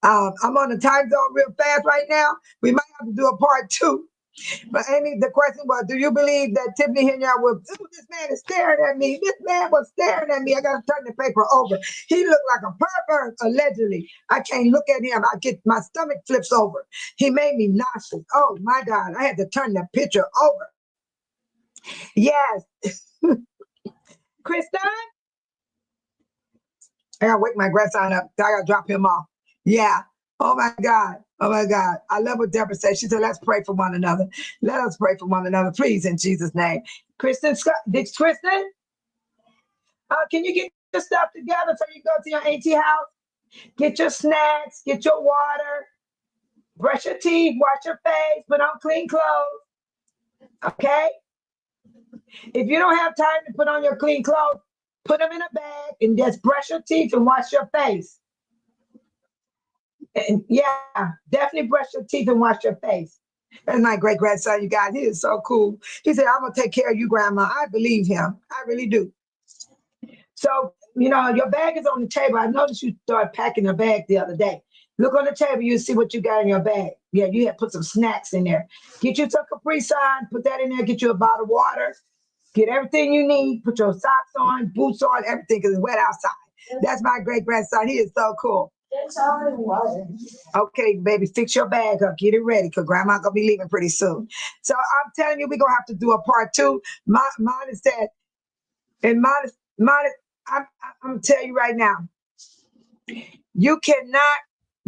I'm on the time zone real fast right now. We might have to do a part 2. But Amy, the question was, do you believe that Tiffany Henyard was, this man is staring at me. This man was staring at me. I got to turn the paper over. He looked like a pervert, allegedly. I can't look at him. My stomach flips over. He made me nauseous. Oh my God. I had to turn the picture over. Yes. Kristen? I gotta wake my grandson up. I gotta drop him off. Yeah. Oh my God. Oh my God. I love what Deborah said. She said, let's pray for one another. Let us pray for one another, please, in Jesus' name. Kristen Scott, Kristen, can you get your stuff together so you go to your auntie house? Get your snacks, get your water, brush your teeth, wash your face, put on clean clothes. Okay? If you don't have time to put on your clean clothes, put them in a bag and just brush your teeth and wash your face. And yeah, definitely brush your teeth and wash your face. That's my great grandson, you guys. He is so cool. He said, I'm going to take care of you, Grandma. I believe him. I really do. So, your bag is on the table. I noticed you started packing a bag the other day. Look on the table, you see what you got in your bag. Yeah, you had put some snacks in there. Get you some Capri Sun, put that in there, get you a bottle of water, get everything you need, put your socks on, boots on, everything, because it's wet outside. That's my great grandson. He is so cool. It's already water. Okay, baby, fix your bag up, get it ready, because Grandma gonna be leaving pretty soon. So I'm telling you, we're gonna have to do a part 2. Mine is that, and I'm gonna tell you right now, you cannot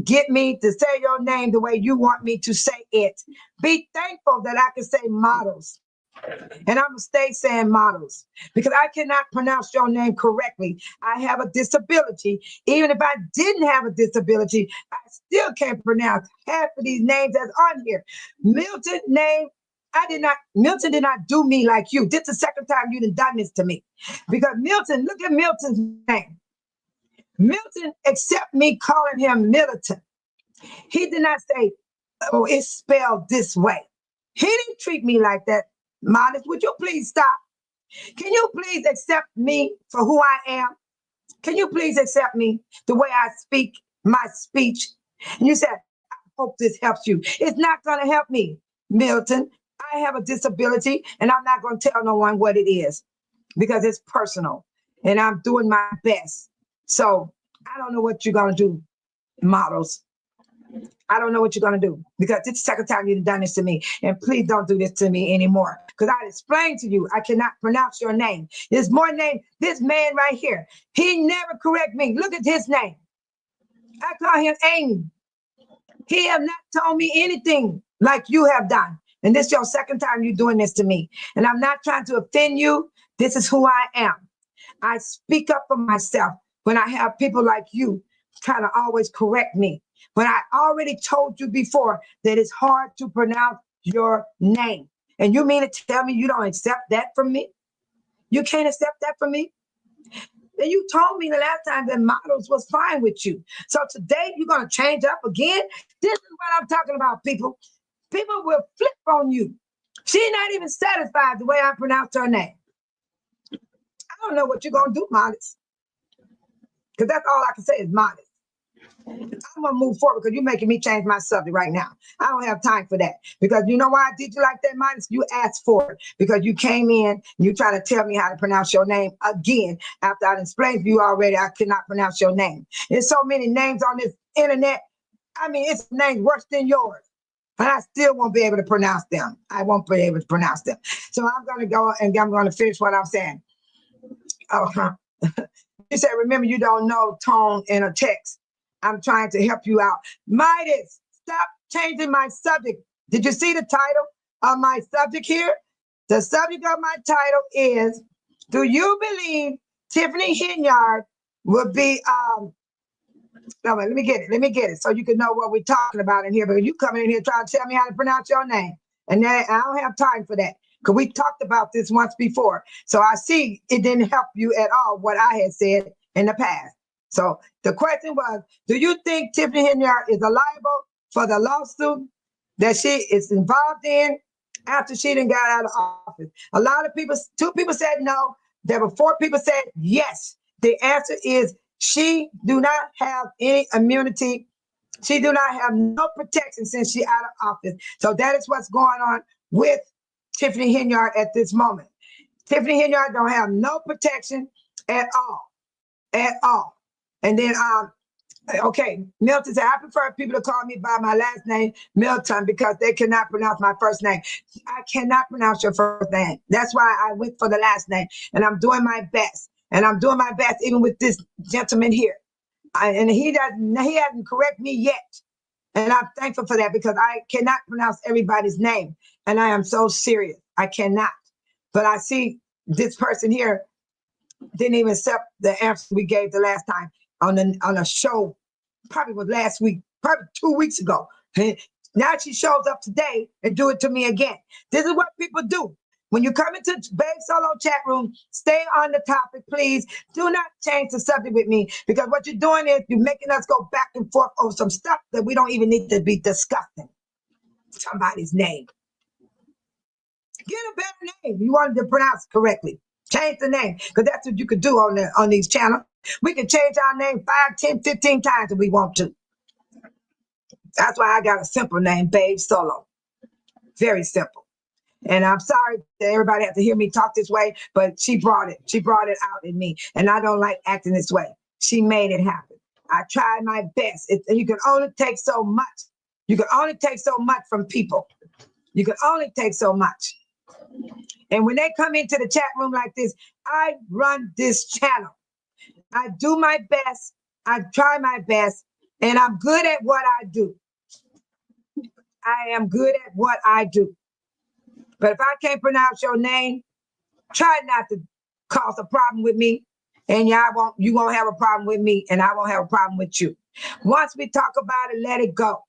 get me to say your name the way you want me to say it. Be thankful that I can say models. And I'm going to stay saying models because I cannot pronounce your name correctly. I have a disability. Even if I didn't have a disability, I still can't pronounce half of these names that's on here. Milton name, Milton did not do me like you. This is the second time you done this to me. Because Milton, look at Milton's name. Milton accept me calling him Militant. He did not say, oh, it's spelled this way. He didn't treat me like that. Modest, would you please stop? Can you please accept me for who I am? Can you please accept me the way I speak, my speech? And you said, I hope this helps you. It's not going to help me, Milton. I have a disability and I'm not going to tell no one what it is because it's personal and I'm doing my best. So I don't know what you're going to do, models. I don't know what you're going to do because it's the second time you've done this to me. And please don't do this to me anymore. Because I explained to you, I cannot pronounce your name. There's more name. This man right here, he never correct me. Look at his name. I call him Amy. He have not told me anything like you have done. And this is your second time you're doing this to me. And I'm not trying to offend you. This is who I am. I speak up for myself when I have people like you trying to always correct me. But I already told you before that it's hard to pronounce your name. And you mean to tell me you don't accept that from me? You can't accept that from me? And you told me the last time that models was fine with you. So today you're going to change up again? This is what I'm talking about, people. People will flip on you. She's not even satisfied the way I pronounce her name. I don't know what you're going to do, Modest. Because that's all I can say is Modest. I'm going to move forward because you're making me change my subject right now. I don't have time for that. Because you know why I did you like that, Modest? You asked for it. Because you came in and you trying to tell me how to pronounce your name again. After I explained to you already, I cannot pronounce your name. There's so many names on this internet. I mean, it's names worse than yours. And I still won't be able to pronounce them. I won't be able to pronounce them. So I'm going to go and I'm going to finish what I'm saying. You said, remember, you don't know tone in a text. I'm trying to help you out. Midas, stop changing my subject. Did you see the title of my subject here? The subject of my title is, do you believe Tiffany Henyard will be, let me get it so you can know what we're talking about in here, because you coming in here trying to tell me how to pronounce your name. And then I don't have time for that because we talked about this once before. So I see it didn't help you at all what I had said in the past. So the question was, do you think Tiffany Henyard is liable for the lawsuit that she is involved in after she done got out of office? A lot of people, 2 people said no. There were 4 people said yes. The answer is she do not have any immunity. She do not have no protection since she out of office. So that is what's going on with Tiffany Henyard at this moment. Tiffany Henyard don't have no protection at all. And then, okay, Milton said, I prefer people to call me by my last name, Milton, because they cannot pronounce my first name. I cannot pronounce your first name. That's why I went for the last name. And I'm doing my best. And I'm doing my best even with this gentleman here. And he hasn't corrected me yet. And I'm thankful for that because I cannot pronounce everybody's name. And I am so serious. I cannot. But I see this person here didn't even accept the answer we gave the last time on a show, probably was last week, probably 2 weeks ago. Now she shows up today and do it to me again. This is what people do. When you come into Babe Solo chat room, stay on the topic, please. Do not change the subject with me because what you're doing is you're making us go back and forth over some stuff that we don't even need to be discussing. Somebody's name. Get a better name. You wanted to pronounce correctly. Change the name because that's what you could do on these channels. We can change our name 5, 10, 15 times if we want to. That's why I got a simple name, Babe Solo. Very simple. And I'm sorry that everybody has to hear me talk this way, but she brought it. She brought it out in me. And I don't like acting this way. She made it happen. I tried my best. And you can only take so much. You can only take so much from people. You can only take so much. And when they come into the chat room like this, I run this channel. I do my best. I try my best. And I'm good at what I do. I am good at what I do. But if I can't pronounce your name, try not to cause a problem with me. And you won't have a problem with me, and I won't have a problem with you. Once we talk about it, let it go.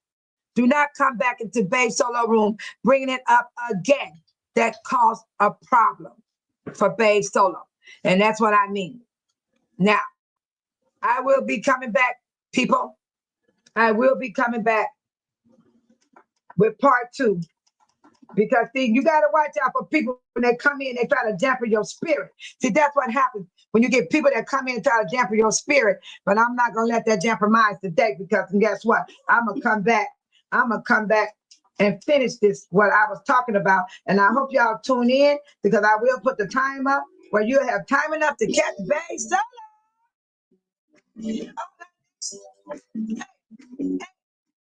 Do not come back into Babe Solo room, bringing it up again. That caused a problem for Babe Solo. And that's what I mean. Now, I will be coming back, people. I will be coming back with part 2. Because see, you got to watch out for people when they come in, they try to dampen your spirit. See, that's what happens when you get people that come in and try to dampen your spirit. But I'm not going to let that dampen mine today because guess what? I'm going to come back. I'm going to come back and finish this, what I was talking about. And I hope y'all tune in because I will put the time up where you'll have time enough to catch Babe Solo.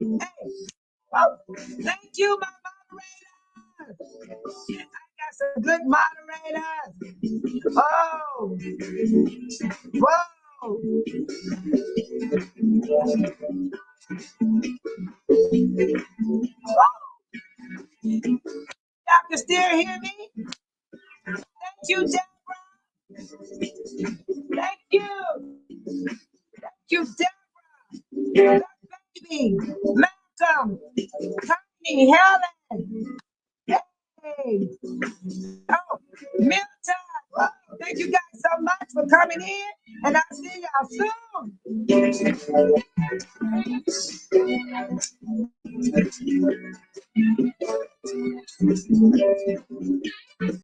Hey. Oh, thank you, my moderators. I got some good moderators. Oh, whoa. Y'all can still hear me? Thank you, Deborah. Thank you. Thank you, Deborah. Baby, Malcolm, Tony, Helen. Hey. Oh, Milton. Oh, thank you guys so much for coming in, and I'll see y'all soon.